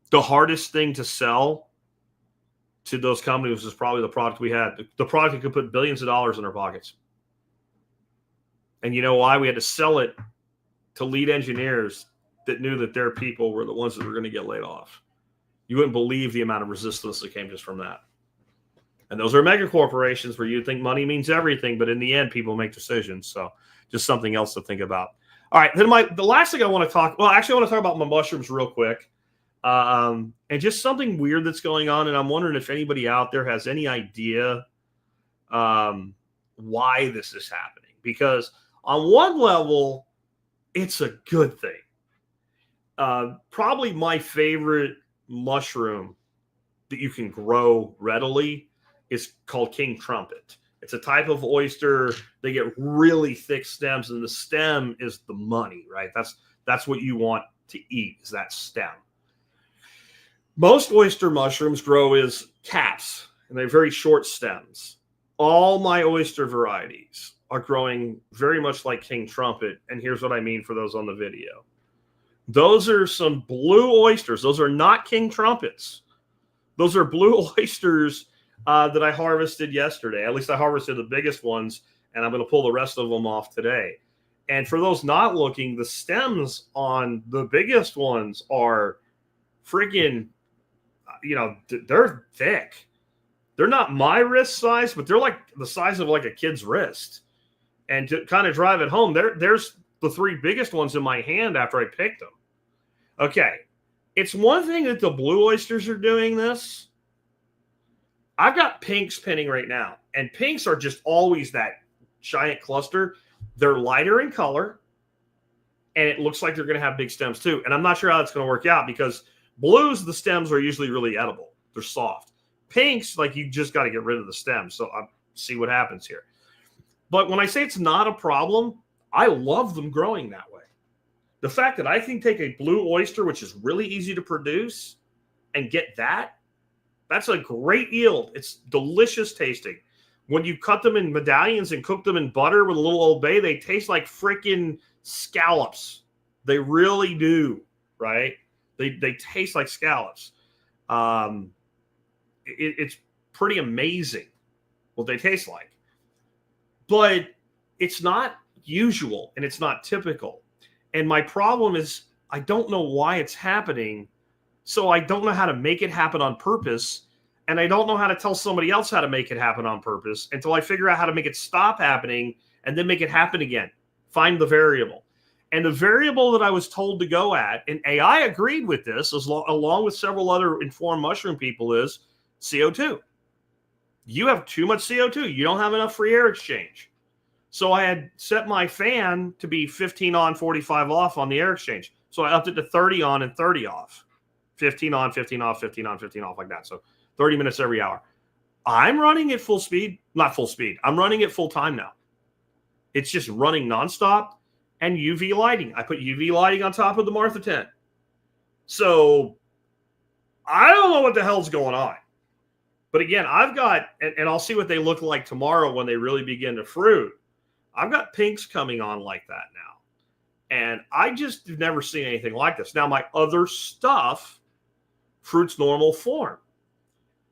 The hardest thing to sell to those companies is probably the product we had. The product that could put billions of dollars in our pockets. And you know why? We had to sell it to lead engineers that knew that their people were the ones that were going to get laid off. You wouldn't believe the amount of resistance that came just from that. And those are mega corporations where you think money means everything, but in the end, people make decisions. So just something else to think about. All right. Then the last thing I want to talk, well, actually, I want to talk about my mushrooms real quick. And just something weird that's going on. And I'm wondering if anybody out there has any idea why this is happening. Because on one level, it's a good thing. Probably my favorite mushroom that you can grow readily is called King Trumpet. It's a type of oyster. They get really thick stems, and the stem is the money, right? That's what you want to eat, is that stem. Most oyster mushrooms grow as caps, and they have very short stems. All my oyster varieties are growing very much like King Trumpet, and here's what I mean for those on the video. Those are some blue oysters. Those are not King Trumpets. Those are blue oysters that I harvested yesterday. At least I harvested the biggest ones, and I'm going to pull the rest of them off today. And for those not looking, the stems on the biggest ones are freaking, they're thick. They're not my wrist size, but they're like the size of like a kid's wrist. And to kind of drive it home, there's the three biggest ones in my hand after I picked them. Okay. It's one thing that the blue oysters are doing this. I've got pinks pinning right now, and pinks are just always that giant cluster. They're lighter in color, and it looks like they're going to have big stems too. And I'm not sure how that's going to work out because blues, the stems are usually really edible. They're soft. Pinks, like you just got to get rid of the stems. So I'll see what happens here. But when I say it's not a problem, I love them growing that way. The fact that I can take a blue oyster, which is really easy to produce, and get that's a great yield. It's delicious tasting. When you cut them in medallions and cook them in butter with a little Old Bay, they taste like freaking scallops. They really do, right? They taste like scallops. It's pretty amazing what they taste like. But it's not usual and it's not typical. And my problem is I don't know why it's happening. So I don't know how to make it happen on purpose. And I don't know how to tell somebody else how to make it happen on purpose until I figure out how to make it stop happening and then make it happen again. Find the variable. And the variable that I was told to go at, and AI agreed with this, along with several other informed mushroom people, is CO2. You have too much CO2. You don't have enough free air exchange. So I had set my fan to be 15 on, 45 off on the air exchange. So I upped it to 30 on and 30 off. 15 on, 15 off, 15 on, 15 off, like that. So 30 minutes every hour. I'm running at full speed. Not full speed. I'm running at full time now. It's just running nonstop and UV lighting. I put UV lighting on top of the Martha tent. So I don't know what the hell's going on. But again, I've got, and I'll see what they look like tomorrow when they really begin to fruit. I've got pinks coming on like that now. And I just have never seen anything like this. Now, my other stuff fruits normal form.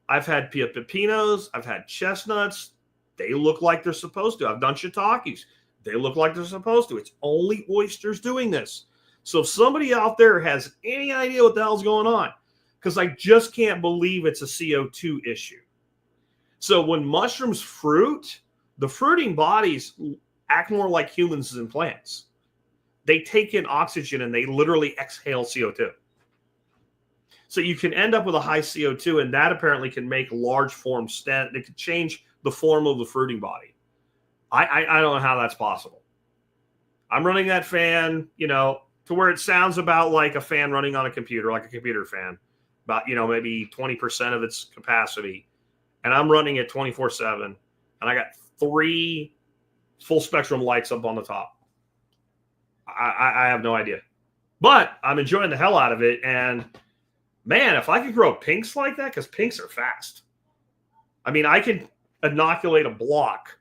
I've had Pia pepinos. I've had chestnuts. They look like they're supposed to. I've done shiitakes. They look like they're supposed to. It's only oysters doing this. So if somebody out there has any idea what the hell's going on, because I just can't believe it's a CO2 issue. So when mushrooms fruit, the fruiting bodies act more like humans than plants. They take in oxygen and they literally exhale CO2. So you can end up with a high CO2, and that apparently can make large form stent. It could change the form of the fruiting body. I don't know how that's possible. I'm running that fan, to where it sounds about like a fan running on a computer, like a computer fan, about, maybe 20% of its capacity. And I'm running it 24/7. And I got 3 full spectrum lights up on the top. I have no idea. But I'm enjoying the hell out of it. And man, if I could grow pinks like that, because pinks are fast. I mean, I can inoculate a block.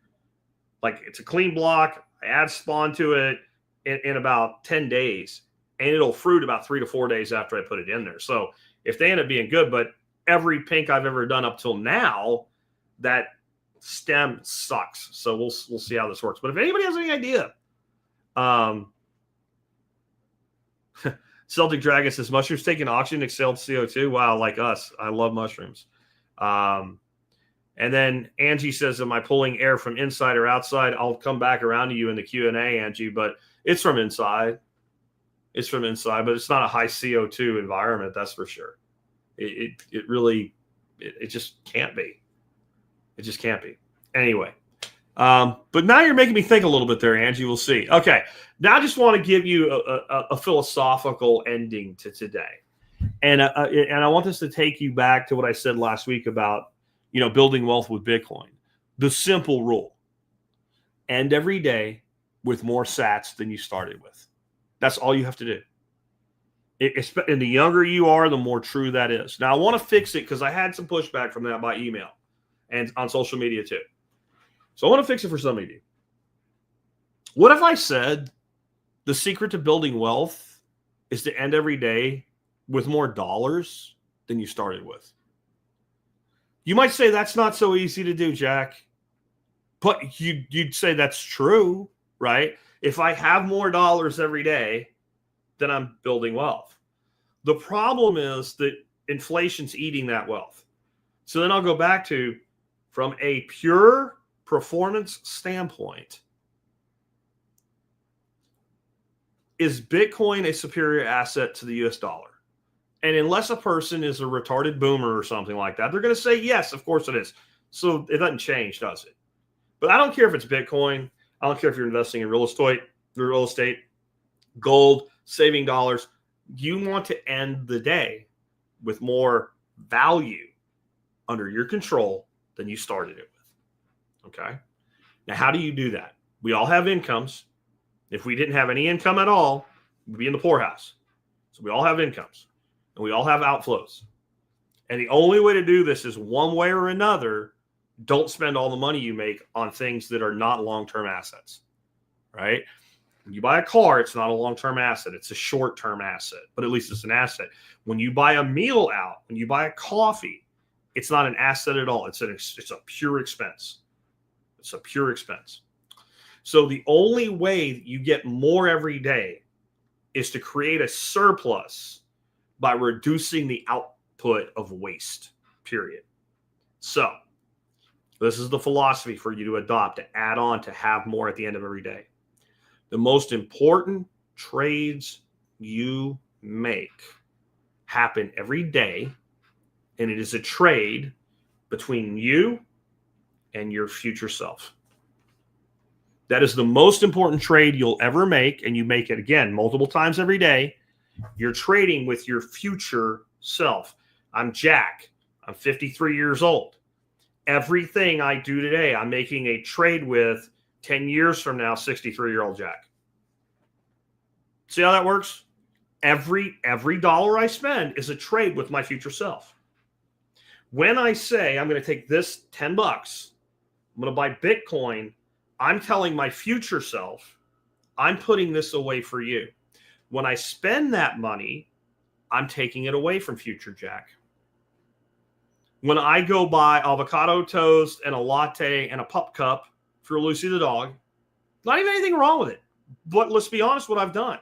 Like, it's a clean block. I add spawn to it in about 10 days. And it'll fruit about 3 to 4 days after I put it in there. So if they end up being good, but every pink I've ever done up till now, that stem sucks. So we'll see how this works. But if anybody has any idea, Celtic Dragon says, mushrooms taking oxygen, exhaled CO2. Wow, like us. I love mushrooms. And then Angie says, am I pulling air from inside or outside? I'll come back around to you in the Q&A, Angie, but it's from inside. It's from inside, but it's not a high CO2 environment, that's for sure. It really just can't be. It just can't be. Anyway, but now you're making me think a little bit there, Angie. We'll see. Okay, now I just want to give you a philosophical ending to today. And I want this to take you back to what I said last week about, building wealth with Bitcoin. The simple rule: end every day with more sats than you started with. That's all you have to do. And the younger you are, the more true that is. Now, I want to fix it because I had some pushback from that by email and on social media too. So I want to fix it for some of you. What if I said the secret to building wealth is to end every day with more dollars than you started with? You might say that's not so easy to do, Jack. But you'd say that's true, right? If I have more dollars every day, then I'm building wealth. The problem is that inflation's eating that wealth. So then I'll go back to, from a pure performance standpoint, is Bitcoin a superior asset to the US dollar? And unless a person is a retarded boomer or something like that, they're going to say, yes, of course it is. So it doesn't change, does it? But I don't care if it's Bitcoin. I don't care if you're investing in real estate, gold, saving dollars. You want to end the day with more value under your control than you started it with. Okay? Now, how do you do that? We all have incomes. If we didn't have any income at all, we'd be in the poorhouse. So we all have incomes and we all have outflows. And the only way to do this is one way or another. Don't spend all the money you make on things that are not long-term assets, right? When you buy a car, it's not a long-term asset. It's a short-term asset, but at least it's an asset. When you buy a meal out, when you buy a coffee, it's not an asset at all. It's a pure expense. It's a pure expense. So the only way that you get more every day is to create a surplus by reducing the output of waste, period. So this is the philosophy for you to adopt, to add on, to have more at the end of every day. The most important trades you make happen every day, and it is a trade between you and your future self. That is the most important trade you'll ever make, and you make it, again, multiple times every day. You're trading with your future self. I'm Jack. I'm 53 years old. Everything I do today, I'm making a trade with 10 years from now, 63-year-old Jack. See how that works? Every dollar I spend is a trade with my future self. When I say I'm going to take this $10, I'm going to buy Bitcoin, I'm telling my future self, I'm putting this away for you. When I spend that money, I'm taking it away from future Jack. When I go buy avocado toast and a latte and a pup cup for Lucy the dog, not even anything wrong with it. But let's be honest, what I've done,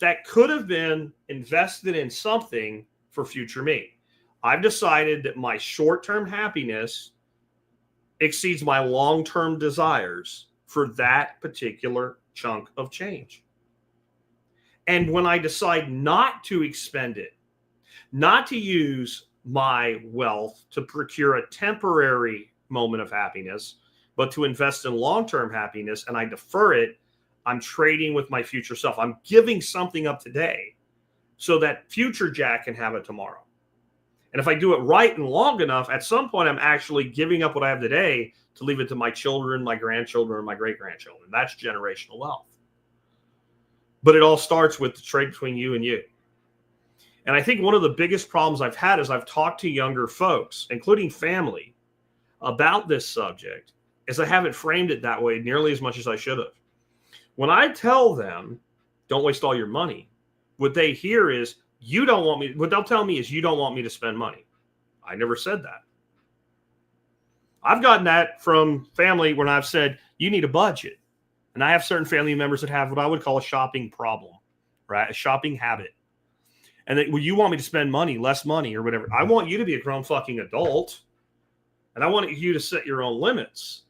that could have been invested in something for future me. I've decided that my short-term happiness exceeds my long-term desires for that particular chunk of change. And when I decide not to expend it, not to use my wealth to procure a temporary moment of happiness, but to invest in long-term happiness, and I defer it, I'm trading with my future self. I'm giving something up today so that future Jack can have it tomorrow. And if I do it right and long enough, at some point, I'm actually giving up what I have today to leave it to my children, my grandchildren, and my great-grandchildren. That's generational wealth. But it all starts with the trade between you and you. And I think one of the biggest problems I've had is I've talked to younger folks, including family, about this subject, is I haven't framed it that way nearly as much as I should have. When I tell them, don't waste all your money, what they hear is, you don't want me, what they'll tell me is, you don't want me to spend money. I never said that. I've gotten that from family when I've said, you need a budget. And I have certain family members that have what I would call a shopping problem, right? A shopping habit. And that, well, you want me to spend money, less money or whatever. I want you to be a grown fucking adult. And I want you to set your own limits.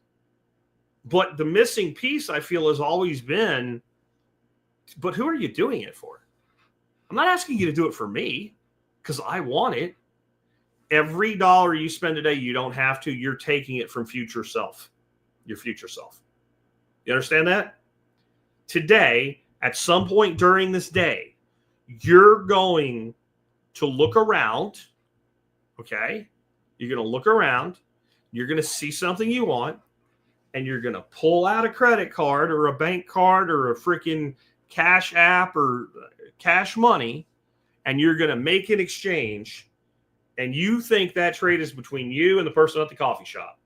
But the missing piece, I feel, has always been, but who are you doing it for? I'm not asking you to do it for me because I want it. Every dollar you spend today, you don't have to. You're taking it from future self, your future self. You understand that? Today, at some point during this day, you're going to look around, okay? You're going to look around. You're going to see something you want, and you're going to pull out a credit card or a bank card or a freaking Cash App or cash money and you're going to make an exchange, and you think that trade is between you and the person at the coffee shop,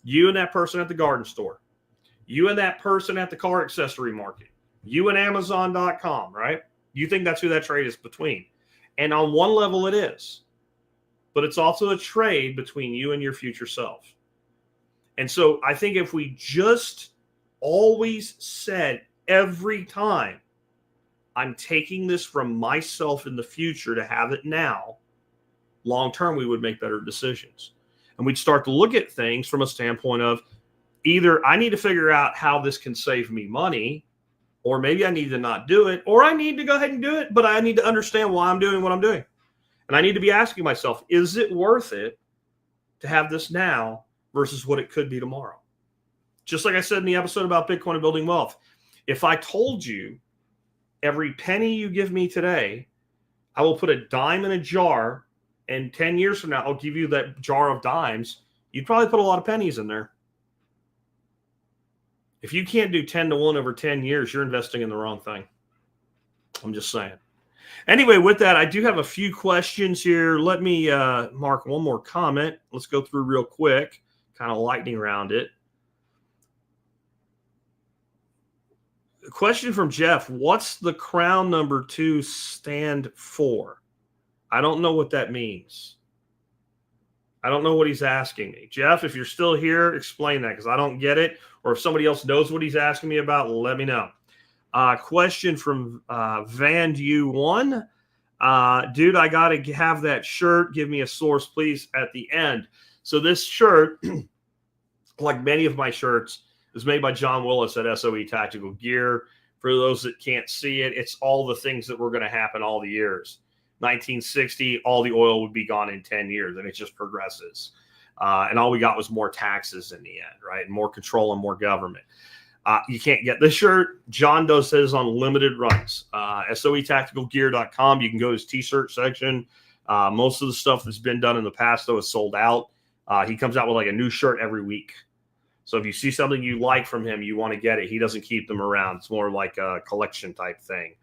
you and that person at the garden store, you and that person at the car accessory market, you and Amazon.com, right? You think that's who that trade is between. And on one level it is. But it's also a trade between you and your future self. And so I think if we just always said every time, I'm taking this from myself in the future to have it now, long term, we would make better decisions. And we'd start to look at things from a standpoint of either I need to figure out how this can save me money, or maybe I need to not do it, or I need to go ahead and do it, but I need to understand why I'm doing what I'm doing. And I need to be asking myself, is it worth it to have this now versus what it could be tomorrow? Just like I said in the episode about Bitcoin and building wealth, if I told you every penny you give me today, I will put a dime in a jar, and 10 years from now, I'll give you that jar of dimes, you'd probably put a lot of pennies in there. If you can't do 10 to 1 over 10 years, you're investing in the wrong thing. I'm just saying. Anyway, with that, I do have a few questions here. Let me mark one more comment. Let's go through real quick, kind of lightning round it. A question from Jeff. What's the crown number 2 stand for? I don't know what that means. I don't know what he's asking me. Jeff, if you're still here, explain that, because I don't get it. Or if somebody else knows what he's asking me about, let me know. Question from Vandu1. Dude, I got to have that shirt. Give me a source, please, at the end. So this shirt, like many of my shirts, is made by John Willis at SOE Tactical Gear. For those that can't see it, it's all the things that were going to happen all the years. 1960, all the oil would be gone in 10 years, and it just progresses. And all we got was more taxes in the end, right? And more control and more government. You can't get this shirt. John does his on limited runs. SOEtacticalgear.com. You can go to his t-shirt section. Most of the stuff that's been done in the past, though, is sold out. He comes out with like a new shirt every week. So if you see something you like from him, you want to get it. He doesn't keep them around. It's more like a collection type thing.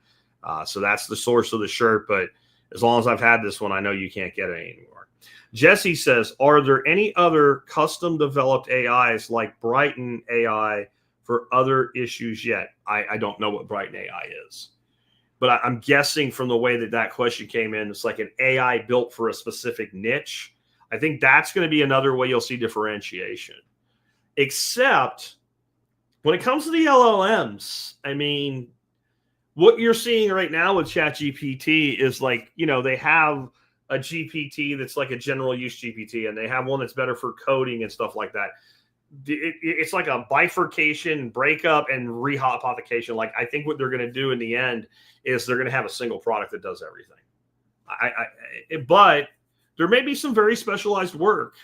So that's the source of the shirt. But as long as I've had this one, I know you can't get it anymore. Jesse says, are there any other custom developed AIs like Brighton AI for other issues yet? I don't know what Brighton AI is. But I'm guessing from the way that question came in, it's like an AI built for a specific niche. I think that's going to be another way you'll see differentiation. Except when it comes to the LLMs, I mean, what you're seeing right now with ChatGPT is like, they have a GPT that's like a general use GPT, and they have one that's better for coding and stuff like that. It's like a bifurcation, breakup, and rehypothecation. Like, I think what they're going to do in the end is they're going to have a single product that does everything. But there may be some very specialized work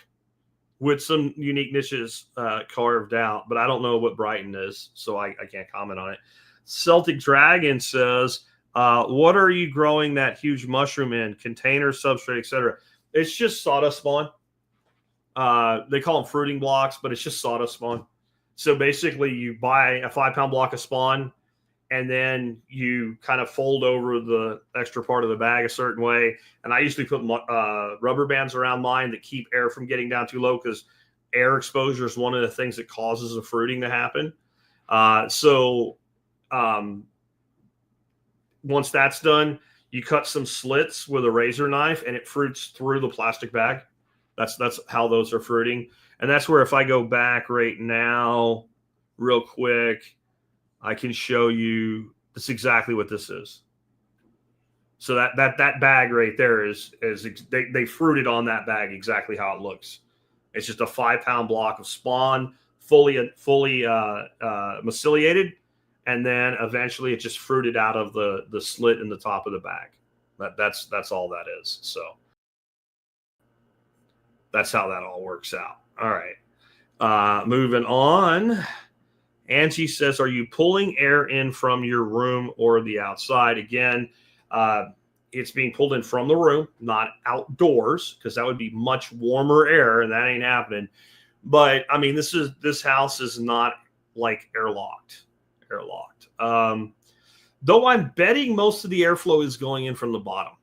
with some unique niches carved out, but I don't know what Brighton is, so I can't comment on it. Celtic Dragon says, what are you growing that huge mushroom in? Container, substrate, etc. It's just sawdust spawn. They call them fruiting blocks, but it's just sawdust spawn. So basically you buy a 5-pound block of spawn, and then you kind of fold over the extra part of the bag a certain way. And I usually put rubber bands around mine that keep air from getting down too low, because air exposure is one of the things that causes the fruiting to happen. Once that's done, you cut some slits with a razor knife, and it fruits through the plastic bag. That's how those are fruiting. And that's where, if I go back right now real quick, I can show you that's exactly what this is. So that bag right there is they fruited on that bag exactly how it looks. It's just a 5-pound block of spawn, fully myceliated, and then eventually it just fruited out of the slit in the top of the bag. That's all that is. So that's how that all works out. All right. Moving on. Angie says, are you pulling air in from your room or the outside? Again, it's being pulled in from the room, not outdoors, because that would be much warmer air, and that ain't happening. But I mean, this house is not like airlocked. though I'm betting most of the airflow is going in from the bottom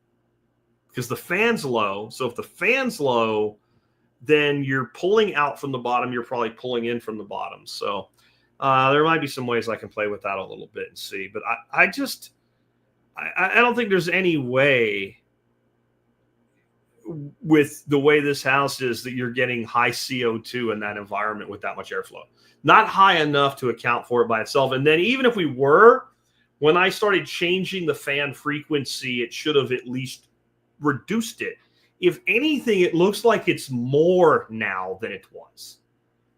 because the fan's low. So if the fan's low, then you're pulling out from the bottom. You're probably pulling in from the bottom. So there might be some ways I can play with that a little bit and see. But I don't think there's any way with the way this house is that you're getting high CO2 in that environment with that much airflow. Not high enough to account for it by itself. And then even if we were, when I started changing the fan frequency, it should have at least reduced it. If anything, it looks like it's more now than it was,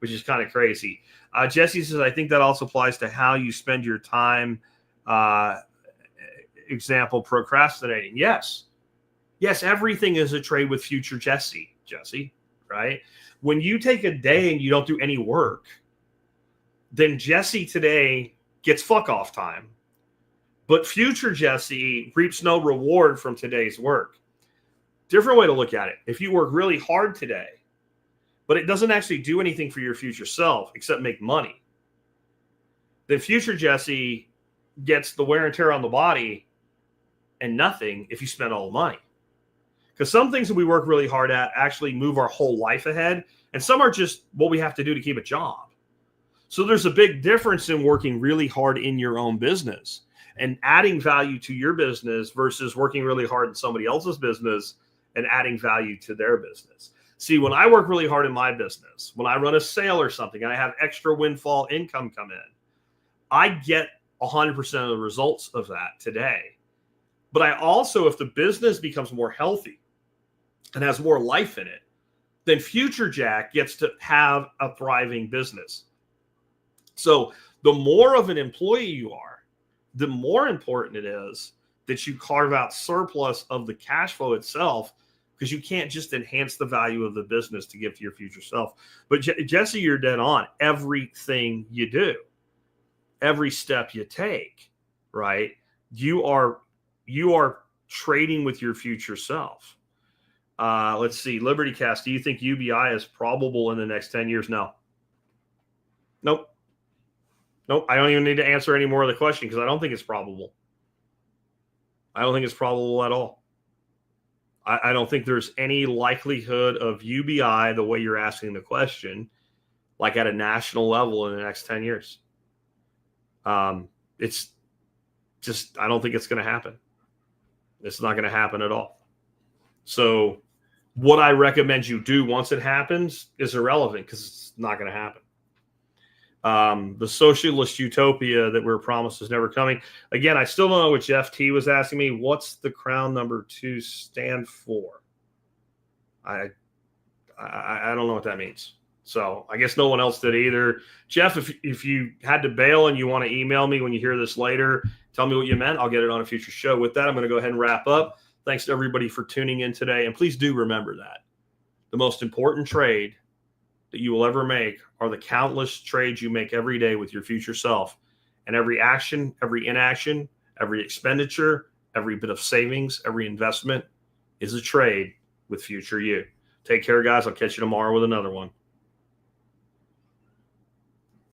which is kind of crazy. Jesse says, I think that also applies to how you spend your time. Example, procrastinating. Yes, everything is a trade with future Jesse, right? When you take a day and you don't do any work, then Jesse today gets fuck off time. But future Jesse reaps no reward from today's work. Different way to look at it. If you work really hard today, but it doesn't actually do anything for your future self except make money, then future Jesse gets the wear and tear on the body and nothing if you spend all the money. Because some things that we work really hard at actually move our whole life ahead, and some are just what we have to do to keep a job. So there's a big difference in working really hard in your own business and adding value to your business versus working really hard in somebody else's business and adding value to their business. See, when I work really hard in my business, when I run a sale or something and I have extra windfall income come in, I get 100% of the results of that today. But I also, if the business becomes more healthy and has more life in it, then future Jack gets to have a thriving business. So the more of an employee you are, the more important it is that you carve out surplus of the cash flow itself, because you can't just enhance the value of the business to give to your future self. But Jesse, you're dead on. Everything you do, every step you take, right? You are trading with your future self. Let's see. Liberty Cast, do you think UBI is probable in the next 10 years? No. Nope. I don't even need to answer any more of the question because I don't think it's probable. I don't think it's probable at all. I don't think there's any likelihood of UBI the way you're asking the question, like at a national level in the next 10 years. It's just, I don't think it's going to happen. It's not going to happen at all. So what I recommend you do once it happens is irrelevant because it's not going to happen. The socialist utopia that we're promised is never coming. Again, I still don't know what Jeff T was asking me. What's the crown number 2 stand for? I don't know what that means. So I guess no one else did either. Jeff, if you had to bail and you want to email me when you hear this later, tell me what you meant. I'll get it on a future show. With that, I'm going to go ahead and wrap up. Thanks to everybody for tuning in today. And please do remember that the most important trade that you will ever make are the countless trades you make every day with your future self. And every action, every inaction, every expenditure, every bit of savings, every investment is a trade with future you. Take care, guys. I'll catch you tomorrow with another one.